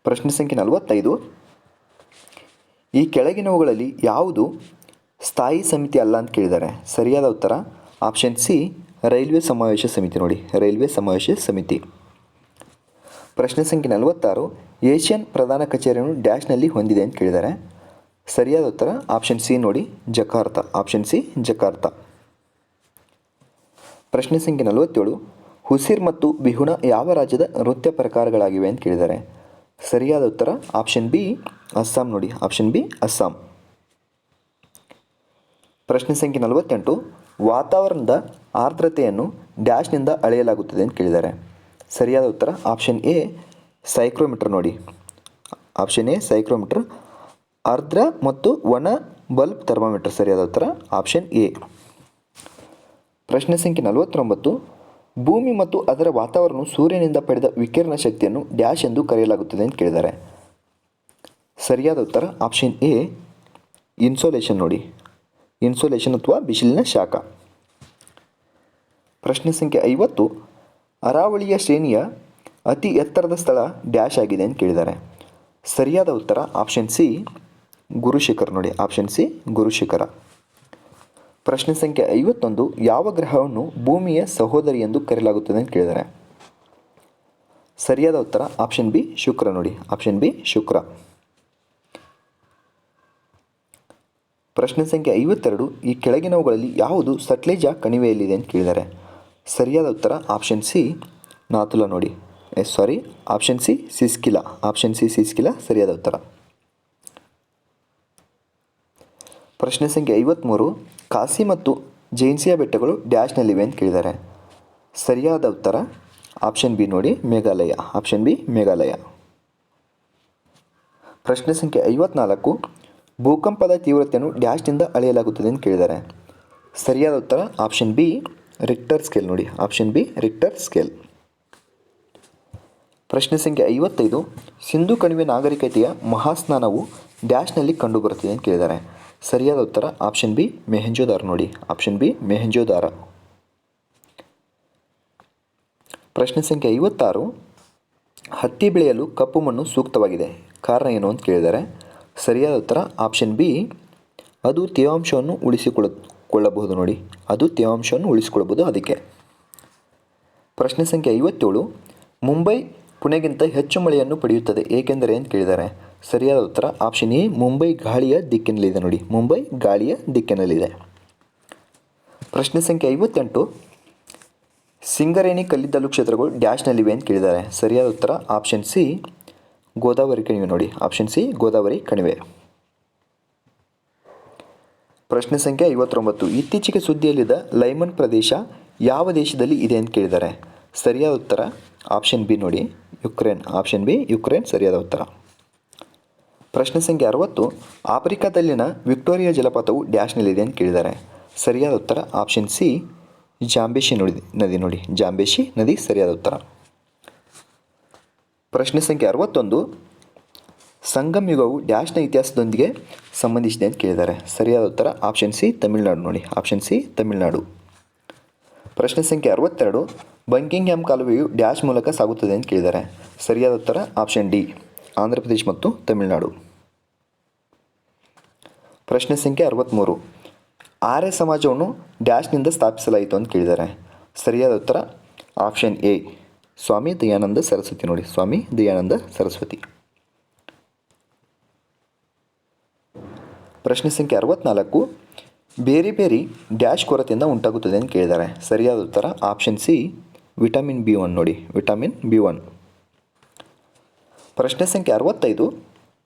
ಪ್ರಶ್ನೆ ಸಂಖ್ಯೆ 45, ಈ ಕೆಳಗಿನವುಗಳಲ್ಲಿ ಯಾವುದು ಸ್ಥಾಯಿ ಸಮಿತಿ ಅಲ್ಲ ಅಂತ ಕೇಳಿದ್ದಾರೆ. ಸರಿಯಾದ ಉತ್ತರ ಆಪ್ಷನ್ ಸಿ ರೈಲ್ವೆ ಸಮಾವೇಶ ಸಮಿತಿ ನೋಡಿ, ರೈಲ್ವೆ ಸಮಾವೇಶ ಸಮಿತಿ. ಪ್ರಶ್ನೆ ಸಂಖ್ಯೆ 46, ಏಷ್ಯನ್ ಪ್ರಧಾನ ಕಚೇರಿಯನ್ನು ಡ್ಯಾಶ್ನಲ್ಲಿ ಹೊಂದಿದೆ ಅಂತ ಕೇಳಿದ್ದಾರೆ. ಸರಿಯಾದ ಉತ್ತರ ಆಪ್ಷನ್ ಸಿ ನೋಡಿ, ಜಕಾರ್ತ. Option C Jakarta. ಪ್ರಶ್ನೆ ಸಂಖ್ಯೆ 47, ಹುಸಿರ್ ಮತ್ತು ಬಿಹುಣ ಯಾವ ರಾಜ್ಯದ ನೃತ್ಯ ಪ್ರಕಾರಗಳಾಗಿವೆ ಅಂತ ಕೇಳಿದ್ದಾರೆ. ಸರಿಯಾದ ಉತ್ತರ ಆಪ್ಷನ್ ಬಿ ಅಸ್ಸಾಂ ನೋಡಿ, ಆಪ್ಷನ್ ಬಿ ಅಸ್ಸಾಂ. ಪ್ರಶ್ನೆ ಸಂಖ್ಯೆ 48, ವಾತಾವರಣದ ಆರ್ದ್ರತೆಯನ್ನು ಡ್ಯಾಶ್ನಿಂದ ಅಳೆಯಲಾಗುತ್ತದೆ ಅಂತ ಕೇಳಿದ್ದಾರೆ. ಸರಿಯಾದ ಉತ್ತರ ಆಪ್ಷನ್ ಎ ಸೈಕ್ರೋಮೀಟರ್ ನೋಡಿ, ಆಪ್ಷನ್ ಎ ಸೈಕ್ರೋಮೀಟರ್. ಆರ್ದ್ರ ಮತ್ತು ಒಣ ಬಲ್ಬ್ ಥರ್ಮಾಮೀಟರ್. ಸರಿಯಾದ ಉತ್ತರ ಆಪ್ಷನ್ ಎ. ಪ್ರಶ್ನೆ ಸಂಖ್ಯೆ 49, ಭೂಮಿ ಮತ್ತು ಅದರ ವಾತಾವರಣವು ಸೂರ್ಯನಿಂದ ಪಡೆದ ವಿಕಿರಣ ಶಕ್ತಿಯನ್ನು ಡ್ಯಾಶ್ ಎಂದು ಕರೆಯಲಾಗುತ್ತದೆ ಅಂತ ಕೇಳಿದ್ದಾರೆ. ಸರಿಯಾದ ಉತ್ತರ ಆಪ್ಷನ್ ಎ ಇನ್ಸೋಲೇಷನ್ ನೋಡಿ, ಇನ್ಸೋಲೇಷನ್ ಅಥವಾ ಬಿಸಿಲಿನ ಶಾಖ. ಪ್ರಶ್ನೆ ಸಂಖ್ಯೆ 50, ಅರಾವಳಿಯ ಶ್ರೇಣಿಯ ಅತಿ ಎತ್ತರದ ಸ್ಥಳ ಡ್ಯಾಶ್ ಆಗಿದೆ ಅಂತ ಕೇಳಿದ್ದಾರೆ. ಸರಿಯಾದ ಉತ್ತರ ಆಪ್ಷನ್ ಸಿ ಗುರುಶಿಖರ್ ನೋಡಿ, ಆಪ್ಷನ್ ಸಿ ಗುರುಶಿಖರ. ಪ್ರಶ್ನೆ ಸಂಖ್ಯೆ 51, ಯಾವ ಗ್ರಹವನ್ನು ಭೂಮಿಯ ಸಹೋದರಿ ಎಂದು ಕರೆಯಲಾಗುತ್ತದೆ ಅಂತ ಕೇಳಿದ್ದಾರೆ. ಸರಿಯಾದ ಉತ್ತರ ಆಪ್ಷನ್ ಬಿ ಶುಕ್ರ ನೋಡಿ, ಆಪ್ಷನ್ ಬಿ ಶುಕ್ರ. ಪ್ರಶ್ನೆ ಸಂಖ್ಯೆ 52, ಈ ಕೆಳಗಿನವುಗಳಲ್ಲಿ ಯಾವುದು ಸಟ್ಲೇಜ ಕಣಿವೆಯಲ್ಲಿದೆ ಅಂತ ಕೇಳಿದ್ದಾರೆ. ಸರಿಯಾದ ಉತ್ತರ ಆಪ್ಷನ್ ಸಿ ನಾಥುಲಾ ನೋಡಿ, ಆಪ್ಷನ್ ಸಿ ಸಿಸ್ಕಿಲಾ, ಆಪ್ಷನ್ ಸಿ ಸಿಸ್ಕಿಲಾ ಸರಿಯಾದ ಉತ್ತರ. ಪ್ರಶ್ನೆ ಸಂಖ್ಯೆ 53, ಕಾಸಿ ಮತ್ತು ಜೈನ್ಸಿಯಾ ಬೆಟ್ಟಗಳು ಡ್ಯಾಶ್ನಲ್ಲಿವೆ ಅಂತ ಕೇಳಿದ್ದಾರೆ. ಸರಿಯಾದ ಉತ್ತರ ಆಪ್ಷನ್ ಬಿ ನೋಡಿ ಮೇಘಾಲಯ, ಆಪ್ಷನ್ ಬಿ ಮೇಘಾಲಯ. ಪ್ರಶ್ನೆ ಸಂಖ್ಯೆ 54, ಭೂಕಂಪದ ತೀವ್ರತೆಯನ್ನು ಡ್ಯಾಶ್ನಿಂದ ಅಳೆಯಲಾಗುತ್ತದೆ ಅಂತ ಕೇಳಿದ್ದಾರೆ. ಸರಿಯಾದ ಉತ್ತರ ಆಪ್ಷನ್ ಬಿ ರಿಕ್ಟರ್ ಸ್ಕೇಲ್ ನೋಡಿ, ಆಪ್ಷನ್ ಬಿ ರಿಕ್ಟರ್ ಸ್ಕೇಲ್. ಪ್ರಶ್ನೆ ಸಂಖ್ಯೆ 55, ಸಿಂಧು ಕಣಿವೆ ನಾಗರಿಕತೆಯ ಮಹಾಸ್ನಾನವು ಡ್ಯಾಶ್ನಲ್ಲಿ ಕಂಡುಬರುತ್ತದೆ ಅಂತ ಕೇಳಿದ್ದಾರೆ. ಸರಿಯಾದ ಉತ್ತರ ಆಪ್ಷನ್ ಬಿ ಮೆಹೆಂಜೋದಾರೋ ನೋಡಿ, ಆಪ್ಷನ್ ಬಿ ಮೆಹೆಂಜೋದಾರ. ಪ್ರಶ್ನೆ ಸಂಖ್ಯೆ 56, ಹತ್ತಿ ಬೆಳೆಯಲು ಕಪ್ಪು ಮಣ್ಣು ಸೂಕ್ತವಾಗಿದೆ, ಕಾರಣ ಏನು ಅಂತ ಕೇಳಿದ್ದಾರೆ. ಸರಿಯಾದ ಉತ್ತರ ಆಪ್ಷನ್ ಬಿ ಅದು ತೇವಾಂಶವನ್ನು ಉಳಿಸಿಕೊಳ್ಳಬಹುದು ನೋಡಿ, ಅದು ತೇವಾಂಶವನ್ನು ಉಳಿಸಿಕೊಳ್ಳಬಹುದು ಅದಕ್ಕೆ. ಪ್ರಶ್ನೆ ಸಂಖ್ಯೆ 57, ಮುಂಬೈ ಪುಣೆಗಿಂತ ಹೆಚ್ಚು ಮಳೆಯನ್ನು ಪಡೆಯುತ್ತದೆ ಏಕೆಂದರೆ ಅಂತ ಕೇಳಿದ್ದಾರೆ. ಸರಿಯಾದ ಉತ್ತರ ಆಪ್ಷನ್ ಎ ಮುಂಬೈ ಗಾಳಿಯ ದಿಕ್ಕಿನಲ್ಲಿದೆ ನೋಡಿ, ಮುಂಬೈ ಗಾಳಿಯ ದಿಕ್ಕಿನಲ್ಲಿದೆ. ಪ್ರಶ್ನೆ ಸಂಖ್ಯೆ 58, ಸಿಂಗರೇಣಿ ಕಲ್ಲಿದ್ದಲು ಕ್ಷೇತ್ರಗಳು ಡ್ಯಾಶ್ನಲ್ಲಿವೆ ಅಂತ ಕೇಳಿದ್ದಾರೆ. ಸರಿಯಾದ ಉತ್ತರ ಆಪ್ಷನ್ ಸಿ ಗೋದಾವರಿ ಕಣಿವೆ ನೋಡಿ, ಆಪ್ಷನ್ ಸಿ ಗೋದಾವರಿ ಕಣಿವೆ. ಪ್ರಶ್ನೆ ಸಂಖ್ಯೆ 59, ಇತ್ತೀಚೆಗೆ ಸುದ್ದಿಯಲ್ಲಿದ್ದ ಲೈಮನ್ ಪ್ರದೇಶ ಯಾವ ದೇಶದಲ್ಲಿ ಇದೆ ಅಂತ ಕೇಳಿದ್ದಾರೆ. ಸರಿಯಾದ ಉತ್ತರ ಆಪ್ಷನ್ ಬಿ ನೋಡಿ ಯುಕ್ರೇನ್, ಆಪ್ಷನ್ ಬಿ ಯುಕ್ರೇನ್ ಸರಿಯಾದ ಉತ್ತರ. ಪ್ರಶ್ನೆ ಸಂಖ್ಯೆ 60, ಆಫ್ರಿಕಾದಲ್ಲಿನ ವಿಕ್ಟೋರಿಯಾ ಜಲಪಾತವು ಡ್ಯಾಶ್ನಲ್ಲಿದೆ ಅಂತ ಕೇಳಿದ್ದಾರೆ. ಸರಿಯಾದ ಉತ್ತರ ಆಪ್ಷನ್ ಸಿ ಜಾಂಬೇಶಿ ನದಿ ನೋಡಿ, ಜಾಂಬೇಶಿ ನದಿ ಸರಿಯಾದ ಉತ್ತರ. ಪ್ರಶ್ನೆ ಸಂಖ್ಯೆ 61, ಸಂಗಮ್ ಯುಗವು ಡ್ಯಾಶ್ನ ಇತಿಹಾಸದೊಂದಿಗೆ ಸಂಬಂಧಿಸಿದೆ ಅಂತ ಕೇಳಿದ್ದಾರೆ. ಸರಿಯಾದ ಉತ್ತರ ಆಪ್ಷನ್ ಸಿ ತಮಿಳುನಾಡು ನೋಡಿ, ಆಪ್ಷನ್ ಸಿ ತಮಿಳುನಾಡು. ಪ್ರಶ್ನೆ ಸಂಖ್ಯೆ 62, ಬಂಕಿಂಗ್ಹ್ಯಾಮ್ ಕಾಲುವೆಯು ಡ್ಯಾಶ್ ಮೂಲಕ ಸಾಗುತ್ತದೆ ಅಂತ ಕೇಳಿದ್ದಾರೆ. ಸರಿಯಾದ ಉತ್ತರ ಆಪ್ಷನ್ ಡಿ ಆಂಧ್ರ ಪ್ರದೇಶ ಮತ್ತು ತಮಿಳುನಾಡು. ಪ್ರಶ್ನೆ ಸಂಖ್ಯೆ 63, ಆರ್ಯ ಸಮಾಜವನ್ನು ಡ್ಯಾಶ್ನಿಂದ ಸ್ಥಾಪಿಸಲಾಯಿತು ಅಂತ ಕೇಳಿದ್ದಾರೆ. ಸರಿಯಾದ ಉತ್ತರ ಆಪ್ಷನ್ ಎ ಸ್ವಾಮಿ ದಯಾನಂದ ಸರಸ್ವತಿ ನೋಡಿ, ಸ್ವಾಮಿ ದಯಾನಂದ ಸರಸ್ವತಿ. ಪ್ರಶ್ನೆ ಸಂಖ್ಯೆ 64, ಬೇರೆ ಬೇರೆ ಡ್ಯಾಶ್ ಕೊರತೆಯಿಂದ ಉಂಟಾಗುತ್ತದೆ ಅಂತ ಕೇಳಿದ್ದಾರೆ. ಸರಿಯಾದ ಉತ್ತರ ಆಪ್ಷನ್ ಸಿ ವಿಟಮಿನ್ B1 ನೋಡಿ, ವಿಟಮಿನ್ B1. ಪ್ರಶ್ನೆ ಸಂಖ್ಯೆ 65,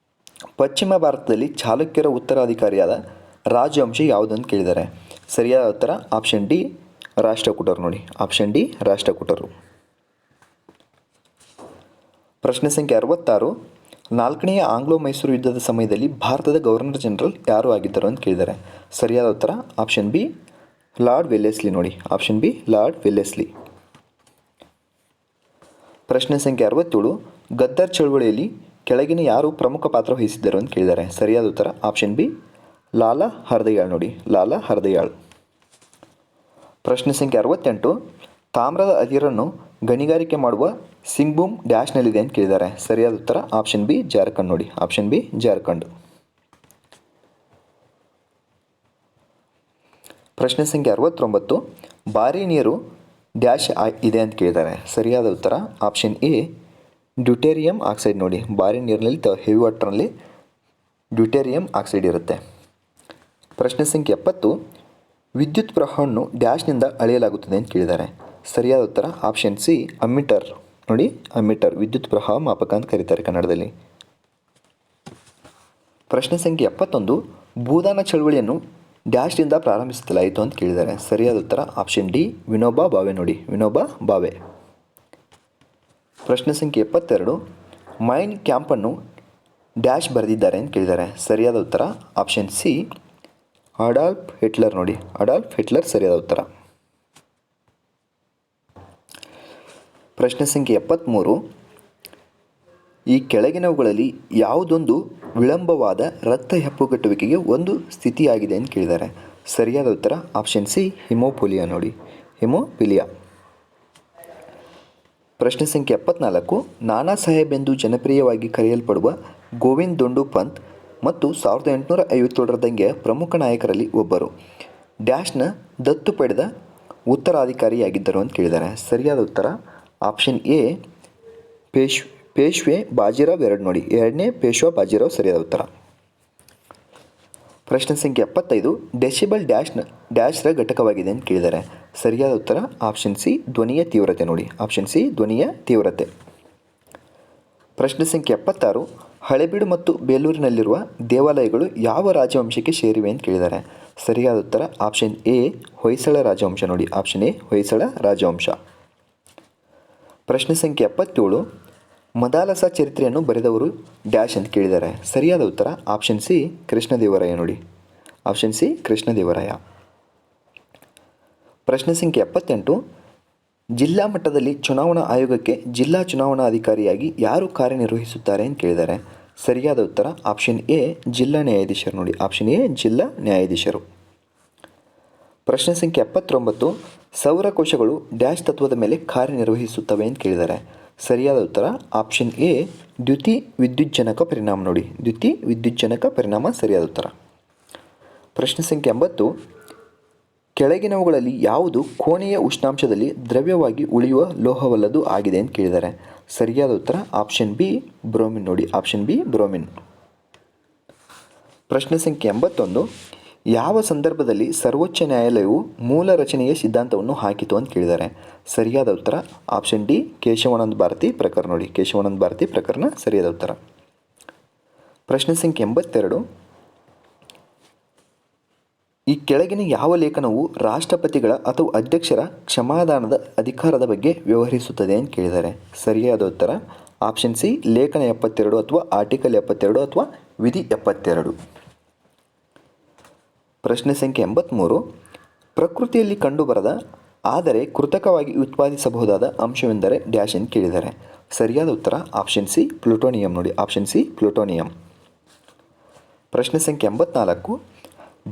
ಪಶ್ಚಿಮ ಭಾರತದಲ್ಲಿ ಚಾಲುಕ್ಯರ ಉತ್ತರಾಧಿಕಾರಿಯಾದ ರಾಜವಂಶ ಯಾವುದು ಅಂತ ಕೇಳಿದ್ದಾರೆ. ಸರಿಯಾದ ಉತ್ತರ ಆಪ್ಷನ್ ಡಿ ರಾಷ್ಟ್ರಕೂಟರು ನೋಡಿ, ಆಪ್ಷನ್ ಡಿ ರಾಷ್ಟ್ರಕೂಟರು. ಪ್ರಶ್ನೆ ಸಂಖ್ಯೆ 66, ನಾಲ್ಕನೆಯ ಆಂಗ್ಲೋ ಮೈಸೂರು ಯುದ್ಧದ ಸಮಯದಲ್ಲಿ ಭಾರತದ ಗವರ್ನರ್ ಜನರಲ್ ಯಾರು ಆಗಿದ್ದರು ಅಂತ ಕೇಳಿದ್ದಾರೆ. ಸರಿಯಾದ ಉತ್ತರ ಆಪ್ಷನ್ ಬಿ ಲಾರ್ಡ್ ವೆಲ್ಲೆಸ್ಲಿ ನೋಡಿ, ಆಪ್ಷನ್ ಬಿ ಲಾರ್ಡ್ ವೆಲ್ಲೆಸ್ಲಿ. ಪ್ರಶ್ನೆ ಸಂಖ್ಯೆ 67, ಗದ್ದರ್ ಚಳವಳಿಯಲ್ಲಿ ಕೆಳಗಿನ ಯಾರು ಪ್ರಮುಖ ಪಾತ್ರ ವಹಿಸಿದ್ದರು ಅಂತ ಕೇಳಿದ್ದಾರೆ. ಸರಿಯಾದ ಉತ್ತರ ಆಪ್ಷನ್ ಬಿ ಲಾಲಾ ಹರ್ದಯಾಳ್ ನೋಡಿ, ಲಾಲಾ ಹರ್ದಯಾಳ್. ಪ್ರಶ್ನೆ ಸಂಖ್ಯೆ 68, ತಾಮ್ರದ ಅದಿರನ್ನು ಗಣಿಗಾರಿಕೆ ಮಾಡುವ ಸಿಂಗ್ಭೂಮ್ ಡ್ಯಾಶ್ನಲ್ಲಿದೆ ಅಂತ ಕೇಳಿದ್ದಾರೆ. ಸರಿಯಾದ ಉತ್ತರ ಆಪ್ಷನ್ ಬಿ ಜಾರ್ಖಂಡ್ ನೋಡಿ. Option B Jharkhand. ಪ್ರಶ್ನೆ ಸಂಖ್ಯೆ 69, ಭಾರಿ ನೀರು ಡ್ಯಾಶ್ ಇದೆ ಅಂತ ಕೇಳಿದ್ದಾರೆ. ಸರಿಯಾದ ಉತ್ತರ ಆಪ್ಷನ್ ಎ ಡ್ಯೂಟೇರಿಯಂ ಆಕ್ಸೈಡ್ ನೋಡಿ. ಭಾರಿ ನೀರಿನಲ್ಲಿ ಹೆವಿ ವಾಟರ್ನಲ್ಲಿ ಡ್ಯೂಟೇರಿಯಂ ಆಕ್ಸೈಡ್ ಇರುತ್ತೆ. ಪ್ರಶ್ನೆ ಸಂಖ್ಯೆ 70, ವಿದ್ಯುತ್ ಪ್ರವಾಹವನ್ನು ಡ್ಯಾಶ್ನಿಂದ ಅಳೆಯಲಾಗುತ್ತದೆ ಅಂತ ಕೇಳಿದ್ದಾರೆ. ಸರಿಯಾದ ಉತ್ತರ ಆಪ್ಷನ್ ಸಿ ಅಮ್ಮೀಟರ್ ನೋಡಿ. ಅಮ್ಮೀಟರ್ ವಿದ್ಯುತ್ ಪ್ರವಾಹ ಮಾಪಕ ಅಂತ ಕರೀತಾರೆ ಕನ್ನಡದಲ್ಲಿ. ಪ್ರಶ್ನೆ ಸಂಖ್ಯೆ 71, ಭೂದಾನ ಚಳುವಳಿಯನ್ನು ಡ್ಯಾಶ್ನಿಂದ ಪ್ರಾರಂಭಿಸಲಾಯಿತು ಅಂತ ಕೇಳಿದ್ದಾರೆ. ಸರಿಯಾದ ಉತ್ತರ ಆಪ್ಷನ್ ಡಿ ವಿನೋಬಾ ಭಾವೆ ನೋಡಿ. ವಿನೋಬಾ ಭಾವೆ. ಪ್ರಶ್ನೆ ಸಂಖ್ಯೆ 72, ಮೈನ್ ಕ್ಯಾಂಪನ್ನು ಡ್ಯಾಶ್ ಬರೆದಿದ್ದಾರೆ ಅಂತ ಕೇಳಿದ್ದಾರೆ. ಸರಿಯಾದ ಉತ್ತರ ಆಪ್ಷನ್ ಸಿ ಅಡಾಲ್ಫ್ ಹಿಟ್ಲರ್ ನೋಡಿ. ಅಡಾಲ್ಫ್ ಹಿಟ್ಲರ್ ಸರಿಯಾದ ಉತ್ತರ. ಪ್ರಶ್ನೆ ಸಂಖ್ಯೆ 73, ಈ ಕೆಳಗಿನವುಗಳಲ್ಲಿ ಯಾವುದೊಂದು ವಿಳಂಬವಾದ ರಕ್ತ ಹೆಪ್ಪುಗಟ್ಟುವಿಕೆಗೆ ಒಂದು ಸ್ಥಿತಿಯಾಗಿದೆ ಅಂತ ಕೇಳಿದ್ದಾರೆ. ಸರಿಯಾದ ಉತ್ತರ ಆಪ್ಷನ್ ಸಿ ಹಿಮೋಫಿಲಿಯಾ ನೋಡಿ. ಹಿಮೋಫಿಲಿಯಾ. ಪ್ರಶ್ನೆ ಸಂಖ್ಯೆ 74, ನಾನಾ ಸಾಹೇಬ್ ಎಂದು ಜನಪ್ರಿಯವಾಗಿ ಕರೆಯಲ್ಪಡುವ ಗೋವಿಂದ್ ದೊಂಡು ಪಂತ್ ಮತ್ತು 1857ರ ದಂಗೆಯ ಪ್ರಮುಖ ನಾಯಕರಲ್ಲಿ ಒಬ್ಬರು ಡ್ಯಾಶ್ನ ದತ್ತು ಪಡೆದ ಉತ್ತರಾಧಿಕಾರಿಯಾಗಿದ್ದರು ಅಂತ ಕೇಳಿದ್ದಾರೆ. ಸರಿಯಾದ ಉತ್ತರ ಆಪ್ಷನ್ ಎ ಪೇಶ್ವೆ ಬಾಜಿರಾವ್ ಎರಡು ನೋಡಿ. ಎರಡನೇ ಪೇಶ್ವಾ ಬಾಜಿರಾವ್ ಸರಿಯಾದ ಉತ್ತರ. ಪ್ರಶ್ನೆ ಸಂಖ್ಯೆ 75, ಡೆಸಿಬಲ್ ಡ್ಯಾಶ್ರ ಘಟಕವಾಗಿದೆ ಅಂತ ಕೇಳಿದ್ದಾರೆ. ಸರಿಯಾದ ಉತ್ತರ ಆಪ್ಷನ್ ಸಿ ಧ್ವನಿಯ ತೀವ್ರತೆ ನೋಡಿ. ಆಪ್ಷನ್ ಸಿ ಧ್ವನಿಯ ತೀವ್ರತೆ. ಪ್ರಶ್ನೆ ಸಂಖ್ಯೆ 76, ಹಳೆಬೀಡು ಮತ್ತು ಬೇಲೂರಿನಲ್ಲಿರುವ ದೇವಾಲಯಗಳು ಯಾವ ರಾಜವಂಶಕ್ಕೆ ಸೇರಿವೆ ಅಂತ ಕೇಳಿದ್ದಾರೆ. ಸರಿಯಾದ ಉತ್ತರ ಆಪ್ಷನ್ ಎ ಹೊಯ್ಸಳ ರಾಜವಂಶ ನೋಡಿ. ಆಪ್ಷನ್ ಎ ಹೊಯ್ಸಳ ರಾಜವಂಶ. ಪ್ರಶ್ನೆ ಸಂಖ್ಯೆ 77, ಮದಾಲಸ ಚರಿತ್ರೆಯನ್ನು ಬರೆದವರು ಡ್ಯಾಶ್ ಅಂತ ಕೇಳಿದ್ದಾರೆ. ಸರಿಯಾದ ಉತ್ತರ ಆಪ್ಷನ್ ಸಿ ಕೃಷ್ಣದೇವರಾಯ ನೋಡಿ. Option C Krishnadevaraya. ಪ್ರಶ್ನೆ ಸಂಖ್ಯೆ 78, ಜಿಲ್ಲಾ ಮಟ್ಟದಲ್ಲಿ ಚುನಾವಣಾ ಆಯೋಗಕ್ಕೆ ಜಿಲ್ಲಾ ಚುನಾವಣಾ ಅಧಿಕಾರಿಯಾಗಿ ಯಾರು ಕಾರ್ಯನಿರ್ವಹಿಸುತ್ತಾರೆ ಅಂತ ಕೇಳಿದ್ದಾರೆ. ಸರಿಯಾದ ಉತ್ತರ ಆಪ್ಷನ್ ಎ ಜಿಲ್ಲಾ ನ್ಯಾಯಾಧೀಶರು ನೋಡಿ. ಆಪ್ಷನ್ ಎ ಜಿಲ್ಲಾ ನ್ಯಾಯಾಧೀಶರು. ಪ್ರಶ್ನೆ ಸಂಖ್ಯೆ 79, ಸೌರಕೋಶಗಳು ಡ್ಯಾಶ್ ತತ್ವದ ಮೇಲೆ ಕಾರ್ಯನಿರ್ವಹಿಸುತ್ತವೆ ಅಂತ ಕೇಳಿದ್ದಾರೆ. ಸರಿಯಾದ ಉತ್ತರ ಆಪ್ಷನ್ ಎ ದ್ಯುತಿ ವಿದ್ಯುಜ್ಜನಕ ಪರಿಣಾಮ ನೋಡಿ. ದ್ಯುತಿ ವಿದ್ಯುಜ್ಜನಕ ಪರಿಣಾಮ ಸರಿಯಾದ ಉತ್ತರ. ಪ್ರಶ್ನೆ ಸಂಖ್ಯೆ 80, ಕೆಳಗಿನವುಗಳಲ್ಲಿ ಯಾವುದು ಕೋಣೆಯ ಉಷ್ಣಾಂಶದಲ್ಲಿ ದ್ರವ್ಯವಾಗಿ ಉಳಿಯುವ ಲೋಹವಲ್ಲದು ಆಗಿದೆ ಅಂತ ಕೇಳಿದ್ದಾರೆ. ಸರಿಯಾದ ಉತ್ತರ ಆಪ್ಷನ್ ಬಿ ಬ್ರೋಮಿನ್ ನೋಡಿ. Option B bromine. ಪ್ರಶ್ನೆ ಸಂಖ್ಯೆ 81, ಯಾವ ಸಂದರ್ಭದಲ್ಲಿ ಸರ್ವೋಚ್ಚ ನ್ಯಾಯಾಲಯವು ಮೂಲ ರಚನೆಯ ಸಿದ್ಧಾಂತವನ್ನು ಹಾಕಿತು ಅಂತ ಕೇಳಿದ್ದಾರೆ. ಸರಿಯಾದ ಉತ್ತರ ಆಪ್ಷನ್ ಡಿ ಕೇಶವಾನಂದ ಭಾರತಿ ಪ್ರಕರಣ ನೋಡಿ. ಕೇಶವಾನಂದ ಭಾರತಿ ಪ್ರಕರಣ ಸರಿಯಾದ ಉತ್ತರ. ಪ್ರಶ್ನೆ ಸಂಖ್ಯೆ 82, ಈ ಕೆಳಗಿನ ಯಾವ ಲೇಖನವು ರಾಷ್ಟ್ರಪತಿಗಳ ಅಥವಾ ಅಧ್ಯಕ್ಷರ ಕ್ಷಮಾದಾನದ ಅಧಿಕಾರದ ಬಗ್ಗೆ ವ್ಯವಹರಿಸುತ್ತದೆ ಅಂತ ಕೇಳಿದ್ದಾರೆ. ಸರಿಯಾದ ಉತ್ತರ ಆಪ್ಷನ್ ಸಿ ಲೇಖನ 72 ಅಥವಾ ಆರ್ಟಿಕಲ್ 72 ಅಥವಾ ವಿಧಿ 72. ಪ್ರಶ್ನೆ ಸಂಖ್ಯೆ 83, ಪ್ರಕೃತಿಯಲ್ಲಿ ಕಂಡುಬರದ ಆದರೆ ಕೃತಕವಾಗಿ ಉತ್ಪಾದಿಸಬಹುದಾದ ಅಂಶವೆಂದರೆ ಡ್ಯಾಶ್ ಅಂತ ಕೇಳಿದ್ದಾರೆ. ಸರಿಯಾದ ಉತ್ತರ ಆಪ್ಷನ್ ಸಿ ಪ್ಲೂಟೋನಿಯಂ ನೋಡಿ. Option C plutonium. ಪ್ರಶ್ನೆ ಸಂಖ್ಯೆ 84,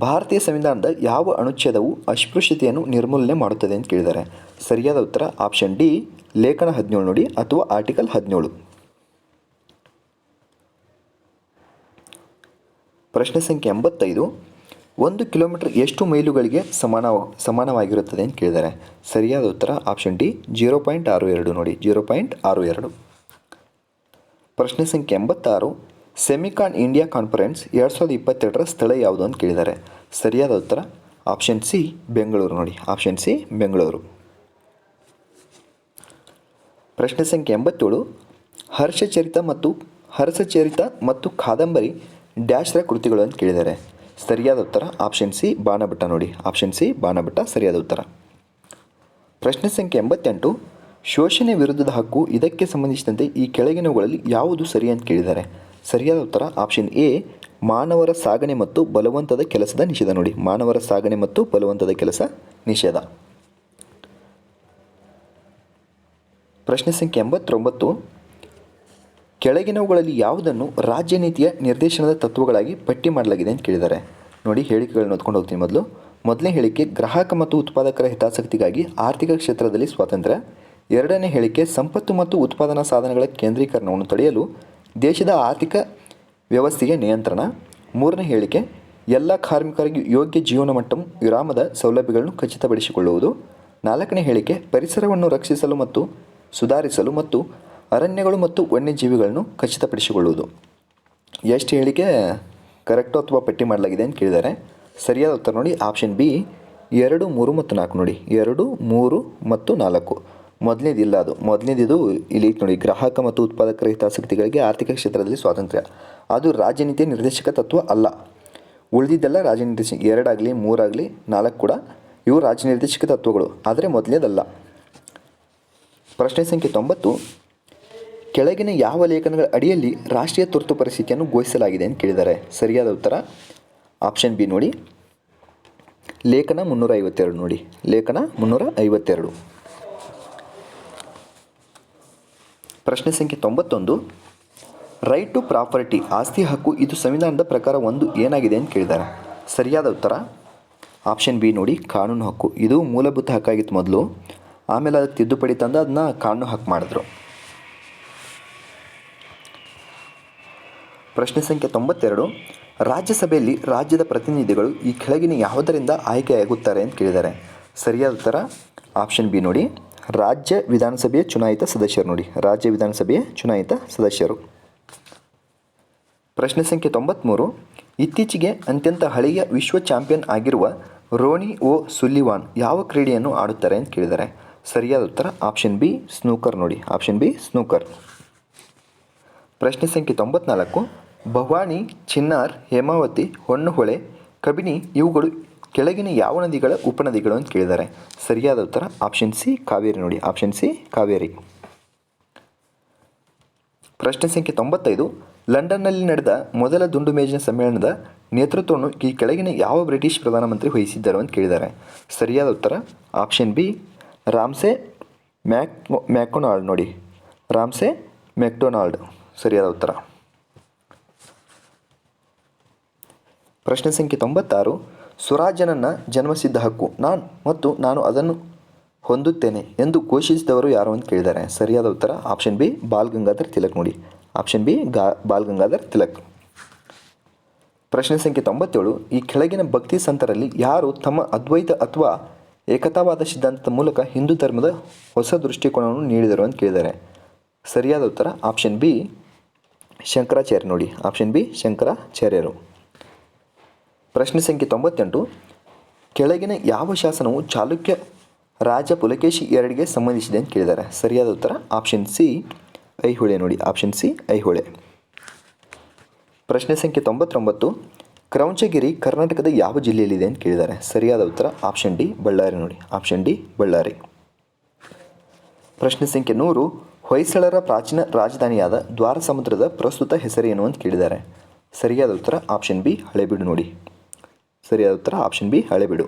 ಭಾರತೀಯ ಸಂವಿಧಾನದ ಯಾವ ಅನುಚ್ಛೇದವು ಅಸ್ಪೃಶ್ಯತೆಯನ್ನು ನಿರ್ಮೂಲನೆ ಮಾಡುತ್ತದೆ ಅಂತ ಕೇಳಿದ್ದಾರೆ. ಸರಿಯಾದ ಉತ್ತರ ಆಪ್ಷನ್ ಡಿ ಲೇಖನ 17 ನೋಡಿ ಅಥವಾ ಆರ್ಟಿಕಲ್ 17. ಪ್ರಶ್ನೆ ಸಂಖ್ಯೆ 85, 1 ಕಿಲೋಮೀಟರ್ ಎಷ್ಟು ಮೈಲುಗಳಿಗೆ ಸಮಾನವಾಗಿರುತ್ತದೆ ಅಂತ ಕೇಳಿದ್ದಾರೆ. ಸರಿಯಾದ ಉತ್ತರ ಆಪ್ಷನ್ ಡಿ 0.62 ನೋಡಿ. 0.62. ಪ್ರಶ್ನೆ ಸಂಖ್ಯೆ 86, ಸೆಮಿಕಾನ್ ಇಂಡಿಯಾ ಕಾನ್ಫರೆನ್ಸ್ 2022ರ ಸ್ಥಳ ಯಾವುದು ಅಂತ ಕೇಳಿದ್ದಾರೆ. ಸರಿಯಾದ ಉತ್ತರ ಆಪ್ಷನ್ ಸಿ ಬೆಂಗಳೂರು ನೋಡಿ. Option C Bengaluru. ಪ್ರಶ್ನೆ ಸಂಖ್ಯೆ 87, ಹರ್ಷಚರಿತ ಮತ್ತು ಕಾದಂಬರಿ ಡ್ಯಾಶ್ರ ಕೃತಿಗಳು ಅಂತ ಕೇಳಿದ್ದಾರೆ. ಸರಿಯಾದ ಉತ್ತರ ಆಪ್ಷನ್ ಸಿ ಬಾಣಭಟ್ಟ ನೋಡಿ. ಆಪ್ಷನ್ ಸಿ ಬಾಣಭಟ್ಟ ಸರಿಯಾದ ಉತ್ತರ. ಪ್ರಶ್ನೆ ಸಂಖ್ಯೆ 88, ಶೋಷಣೆ ವಿರುದ್ಧದ ಹಕ್ಕು ಇದಕ್ಕೆ ಸಂಬಂಧಿಸಿದಂತೆ ಈ ಕೆಳಗಿನವುಗಳಲ್ಲಿ ಯಾವುದು ಸರಿ ಅಂತ ಕೇಳಿದ್ದಾರೆ. ಸರಿಯಾದ ಉತ್ತರ ಆಪ್ಷನ್ ಎ ಮಾನವರ ಸಾಗಣೆ ಮತ್ತು ಬಲವಂತದ ಕೆಲಸದ ನಿಷೇಧ ನೋಡಿ. ಮಾನವರ ಸಾಗಣೆ ಮತ್ತು ಬಲವಂತದ ಕೆಲಸ ನಿಷೇಧ. ಪ್ರಶ್ನೆ ಸಂಖ್ಯೆ 89, ಕೆಳಗಿನವುಗಳಲ್ಲಿ ಯಾವುದನ್ನು ರಾಜ್ಯ ನೀತಿಯ ನಿರ್ದೇಶನದ ತತ್ವಗಳಾಗಿ ಪಟ್ಟಿ ಮಾಡಲಾಗಿದೆ ಅಂತ ಕೇಳಿದ್ದಾರೆ. ನೋಡಿ ಹೇಳಿಕೆಗಳನ್ನ ಓದ್ಕೊಂಡು ಹೋಗ್ತೀನಿ. ಮೊದಲು ಮೊದಲನೇ ಹೇಳಿಕೆ ಗ್ರಾಹಕ ಮತ್ತು ಉತ್ಪಾದಕರ ಹಿತಾಸಕ್ತಿಗಾಗಿ ಆರ್ಥಿಕ ಕ್ಷೇತ್ರದಲ್ಲಿ ಸ್ವಾತಂತ್ರ್ಯ. ಎರಡನೇ ಹೇಳಿಕೆ ಸಂಪತ್ತು ಮತ್ತು ಉತ್ಪಾದನಾ ಸಾಧನಗಳ ಕೇಂದ್ರೀಕರಣವನ್ನು ತಡೆಯಲು ದೇಶದ ಆರ್ಥಿಕ ವ್ಯವಸ್ಥೆಗೆ ನಿಯಂತ್ರಣ. ಮೂರನೇ ಹೇಳಿಕೆ ಎಲ್ಲ ಕಾರ್ಮಿಕರಿಗೆ ಯೋಗ್ಯ ಜೀವನ ಮಟ್ಟ ವಿರಾಮದ ಸೌಲಭ್ಯಗಳನ್ನು ಖಚಿತಪಡಿಸಿಕೊಳ್ಳುವುದು. ನಾಲ್ಕನೇ ಹೇಳಿಕೆ ಪರಿಸರವನ್ನು ರಕ್ಷಿಸಲು ಮತ್ತು ಸುಧಾರಿಸಲು ಮತ್ತು ಅರಣ್ಯಗಳು ಮತ್ತು ವನ್ಯಜೀವಿಗಳನ್ನು ಖಚಿತಪಡಿಸಿಕೊಳ್ಳುವುದು. ಎಷ್ಟು ಹೇಳಿಕೆ ಕರೆಕ್ಟು ಅಥವಾ ಪಟ್ಟಿ ಮಾಡಲಾಗಿದೆ ಅಂತ ಕೇಳಿದ್ದಾರೆ. ಸರಿಯಾದ ಉತ್ತರ ನೋಡಿ ಆಪ್ಷನ್ ಬಿ 2, 3 ಮತ್ತು 4 ನೋಡಿ. 2, 3 ಮತ್ತು 4 ಮೊದಲನೇದಿಲ್ಲ, ಅದು ಮೊದಲನೇದಿದು ಇಲ್ಲಿ ನೋಡಿ. ಗ್ರಾಹಕ ಮತ್ತು ಉತ್ಪಾದಕರ ಹಿತಾಸಕ್ತಿಗಳಿಗೆ ಆರ್ಥಿಕ ಕ್ಷೇತ್ರದಲ್ಲಿ ಸ್ವಾತಂತ್ರ್ಯ, ಅದು ರಾಜನೀತಿಯ ನಿರ್ದೇಶಕ ತತ್ವ ಅಲ್ಲ. ಉಳಿದಿದ್ದೆಲ್ಲ ರಾಜನಿರ್ದೇಶಕ, 2 ಆಗಲಿ 3 ಆಗಲಿ 4 ಕೂಡ ಇವು ರಾಜನಿರ್ದೇಶಕ ತತ್ವಗಳು, ಆದರೆ ಮೊದಲನೇದಲ್ಲ. ಪ್ರಶ್ನೆ ಸಂಖ್ಯೆ 90. ಕೆಳಗಿನ ಯಾವ ಲೇಖನಗಳ ಅಡಿಯಲ್ಲಿ ರಾಷ್ಟ್ರೀಯ ತುರ್ತು ಪರಿಸ್ಥಿತಿಯನ್ನು ಘೋಷಿಸಲಾಗಿದೆ ಅಂತ ಕೇಳಿದ್ದಾರೆ. ಸರಿಯಾದ ಉತ್ತರ ಆಪ್ಷನ್ ಬಿ ನೋಡಿ, ಲೇಖನ 352 ನೋಡಿ. ಲೇಖನ 352. ಪ್ರಶ್ನೆ ಸಂಖ್ಯೆ 91. ರೈಟ್ ಟು ಪ್ರಾಪರ್ಟಿ ಆಸ್ತಿ ಹಕ್ಕು ಇದು ಸಂವಿಧಾನದ ಪ್ರಕಾರ ಒಂದು ಏನಾಗಿದೆ ಅಂತ ಕೇಳಿದ್ದಾರೆ. ಸರಿಯಾದ ಉತ್ತರ ಆಪ್ಷನ್ ಬಿ ನೋಡಿ, ಕಾನೂನು ಹಕ್ಕು. ಇದು ಮೂಲಭೂತ ಹಕ್ಕಾಗಿತ್ತು ಮೊದಲು, ಆಮೇಲೆ ಅದಕ್ಕೆ ತಿದ್ದುಪಡಿ ತಂದು ಅದನ್ನ ಕಾನೂನು ಹಕ್ಕು ಮಾಡಿದ್ರು. ಪ್ರಶ್ನೆ ಸಂಖ್ಯೆ 92. ರಾಜ್ಯಸಭೆಯಲ್ಲಿ ರಾಜ್ಯದ ಪ್ರತಿನಿಧಿಗಳು ಈ ಕೆಳಗಿನ ಯಾವುದರಿಂದ ಆಯ್ಕೆಯಾಗುತ್ತಾರೆ ಅಂತ ಕೇಳಿದ್ದಾರೆ. ಸರಿಯಾದ ಉತ್ತರ ಆಪ್ಷನ್ ಬಿ ನೋಡಿ, ರಾಜ್ಯ ವಿಧಾನಸಭೆಯ ಚುನಾಯಿತ ಸದಸ್ಯರು ನೋಡಿ. ರಾಜ್ಯ ವಿಧಾನಸಭೆಯ ಚುನಾಯಿತ ಸದಸ್ಯರು. ಪ್ರಶ್ನೆ ಸಂಖ್ಯೆ 93. ಇತ್ತೀಚೆಗೆ ಅತ್ಯಂತ ಹಳೆಯ ವಿಶ್ವ ಚಾಂಪಿಯನ್ ಆಗಿರುವ ರೋನಿ ಓ ಸುಲ್ಲಿವಾನ್ ಯಾವ ಕ್ರೀಡೆಯನ್ನು ಆಡುತ್ತಾರೆ ಅಂತ ಕೇಳಿದ್ದಾರೆ. ಸರಿಯಾದ ಉತ್ತರ ಆಪ್ಷನ್ ಬಿ ಸ್ನೂಕರ್ ನೋಡಿ. Option B snooker. ಪ್ರಶ್ನೆ ಸಂಖ್ಯೆ 94. ಭವಾನಿ, ಚಿನ್ನಾರ್, ಹೇಮಾವತಿ, ಹೊನ್ನುಹೊಳೆ, ಕಬಿನಿ ಇವುಗಳು ಕೆಳಗಿನ ಯಾವ ನದಿಗಳ ಉಪನದಿಗಳು ಅಂತ ಕೇಳಿದ್ದಾರೆ. ಸರಿಯಾದ ಉತ್ತರ ಆಪ್ಷನ್ ಸಿ ಕಾವೇರಿ ನೋಡಿ. Option C Kaveri. ಪ್ರಶ್ನೆ ಸಂಖ್ಯೆ 95. ಲಂಡನ್ನಲ್ಲಿ ನಡೆದ ಮೊದಲ ದುಂಡು ಮೇಜಿನ ಸಮ್ಮೇಳನದ ನೇತೃತ್ವವನ್ನು ಈ ಕೆಳಗಿನ ಯಾವ ಬ್ರಿಟಿಷ್ ಪ್ರಧಾನಮಂತ್ರಿ ವಹಿಸಿದ್ದರು ಅಂತ ಕೇಳಿದ್ದಾರೆ. ಸರಿಯಾದ ಉತ್ತರ ಆಪ್ಷನ್ ಬಿ ರಾಮ್ಸೆ ಮ್ಯಾಕ್ಡೊನಾಲ್ಡ್ ನೋಡಿ. ರಾಮ್ಸೆ ಮ್ಯಾಕ್ಡೊನಾಲ್ಡ್ ಸರಿಯಾದ ಉತ್ತರ. ಪ್ರಶ್ನೆ ಸಂಖ್ಯೆ 96. ಸ್ವರಾಜ್ಯನನ್ನ ಜನ್ಮಸಿದ್ಧ ಹಕ್ಕು ನಾನು ಅದನ್ನು ಹೊಂದುತ್ತೇನೆ ಎಂದು ಘೋಷಿಸಿದವರು ಯಾರು ಅಂತ ಕೇಳಿದ್ದಾರೆ. ಸರಿಯಾದ ಉತ್ತರ ಆಪ್ಷನ್ ಬಿ ಬಾಲ್ ಗಂಗಾಧರ್ ತಿಲಕ್ ನೋಡಿ. Option B Bal Gangadhar Tilak. ಪ್ರಶ್ನೆ ಸಂಖ್ಯೆ 97. ಈ ಕೆಳಗಿನ ಭಕ್ತಿ ಸಂತರಲ್ಲಿ ಯಾರು ತಮ್ಮ ಅದ್ವೈತ ಅಥವಾ ಏಕತಾವಾದ ಸಿದ್ಧಾಂತದ ಮೂಲಕ ಹಿಂದೂ ಧರ್ಮದ ಹೊಸ ದೃಷ್ಟಿಕೋನವನ್ನು ನೀಡಿದರು ಅಂತ ಕೇಳಿದ್ದಾರೆ. ಸರಿಯಾದ ಉತ್ತರ ಆಪ್ಷನ್ ಬಿ ಶಂಕರಾಚಾರ್ಯ ನೋಡಿ. ಆಪ್ಷನ್ ಬಿ ಶಂಕರಾಚಾರ್ಯರು. ಪ್ರಶ್ನೆ ಸಂಖ್ಯೆ 98. ಕೆಳಗಿನ ಯಾವ ಶಾಸನವು ಚಾಲುಕ್ಯ ರಾಜ ಪುಲಕೇಶಿ ಎರಡಿಗೆ ಸಂಬಂಧಿಸಿದೆ ಅಂತ ಕೇಳಿದ್ದಾರೆ. ಸರಿಯಾದ ಉತ್ತರ ಆಪ್ಷನ್ ಸಿ ಐಹೊಳೆ ನೋಡಿ. Option C Aihole. ಪ್ರಶ್ನೆ ಸಂಖ್ಯೆ 99. ಕ್ರೌಂಚಗಿರಿ ಕರ್ನಾಟಕದ ಯಾವ ಜಿಲ್ಲೆಯಲ್ಲಿದೆ ಅಂತ ಕೇಳಿದ್ದಾರೆ. ಸರಿಯಾದ ಉತ್ತರ ಆಪ್ಷನ್ ಡಿ ಬಳ್ಳಾರಿ ನೋಡಿ. Option D Ballari. ಪ್ರಶ್ನೆ ಸಂಖ್ಯೆ 100. ಹೊಯ್ಸಳರ ಪ್ರಾಚೀನ ರಾಜಧಾನಿಯಾದ ದ್ವಾರ ಸಮುದ್ರದ ಪ್ರಸ್ತುತ ಹೆಸರೇನು ಅಂತ ಕೇಳಿದ್ದಾರೆ. ಸರಿಯಾದ ಉತ್ತರ ಆಪ್ಷನ್ ಬಿ ಹಳೆಬೀಡು ನೋಡಿ. ಸರಿಯಾದ ಉತ್ತರ ಆಪ್ಷನ್ ಬಿ ಹಳೆಬೀಡು.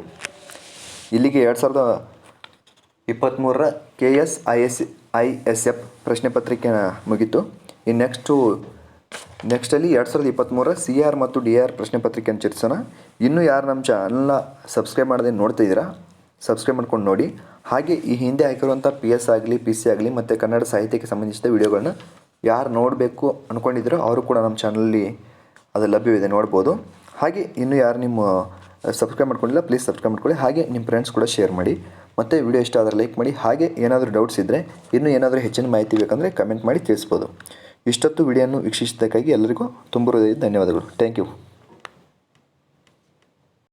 ಇಲ್ಲಿಗೆ 2023 KSISF ಪ್ರಶ್ನೆ ಪತ್ರಿಕೆ ಮುಗೀತು. ಇನ್ನು ನೆಕ್ಸ್ಟಲ್ಲಿ 2023 CR ಮತ್ತು DR ಪ್ರಶ್ನೆ ಪತ್ರಿಕೆಯನ್ನು ಚರ್ಚಿಸೋಣ. ಇನ್ನೂ ಯಾರು ನಮ್ಮ ಚಾನಲ್ನ ಸಬ್ಸ್ಕ್ರೈಬ್ ಮಾಡದೆ ನೋಡ್ತಾ ಇದ್ದೀರಾ, ಸಬ್ಸ್ಕ್ರೈಬ್ ಮಾಡ್ಕೊಂಡು ನೋಡಿ. ಹಾಗೆ ಈ ಹಿಂದೆ ಹಾಕಿರುವಂಥ PS ಆಗಲಿ PC ಆಗಲಿ ಮತ್ತು ಕನ್ನಡ ಸಾಹಿತ್ಯಕ್ಕೆ ಸಂಬಂಧಿಸಿದ ವಿಡಿಯೋಗಳನ್ನ ಯಾರು ನೋಡಬೇಕು ಅಂದ್ಕೊಂಡಿದ್ದೀರೋ ಅವರು ಕೂಡ ನಮ್ಮ ಚಾನಲಲ್ಲಿ ಅದು ಲಭ್ಯವಿದೆ, ನೋಡ್ಬೋದು. ಹಾಗೆ ಇನ್ನೂ ಯಾರು ನಿಮ್ಮ ಸಬ್ಸ್ಕ್ರೈಬ್ ಮಾಡ್ಕೊಂಡಿಲ್ಲ ಪ್ಲೀಸ್ ಸಬ್ಸ್ಕ್ರೈಬ್ ಮಾಡ್ಕೊಳ್ಳಿ. ಹಾಗೆ ನಿಮ್ಮ ಫ್ರೆಂಡ್ಸ್ ಕೂಡ ಶೇರ್ ಮಾಡಿ. ಮತ್ತು ವಿಡಿಯೋ ಇಷ್ಟ ಆದರೆ ಲೈಕ್ ಮಾಡಿ. ಹಾಗೆ ಏನಾದರೂ ಡೌಟ್ಸ್ ಇದ್ದರೆ, ಇನ್ನೂ ಏನಾದರೂ ಹೆಚ್ಚಿನ ಮಾಹಿತಿ ಬೇಕಂದರೆ ಕಮೆಂಟ್ ಮಾಡಿ ತಿಳಿಸ್ಬೋದು. ಇಷ್ಟೊತ್ತು ವಿಡಿಯೋವನ್ನು ವೀಕ್ಷಿಸಿದ್ದಕ್ಕಾಗಿ ಎಲ್ಲರಿಗೂ ತುಂಬ ಹೃದಯದ ಧನ್ಯವಾದಗಳು. Thank you.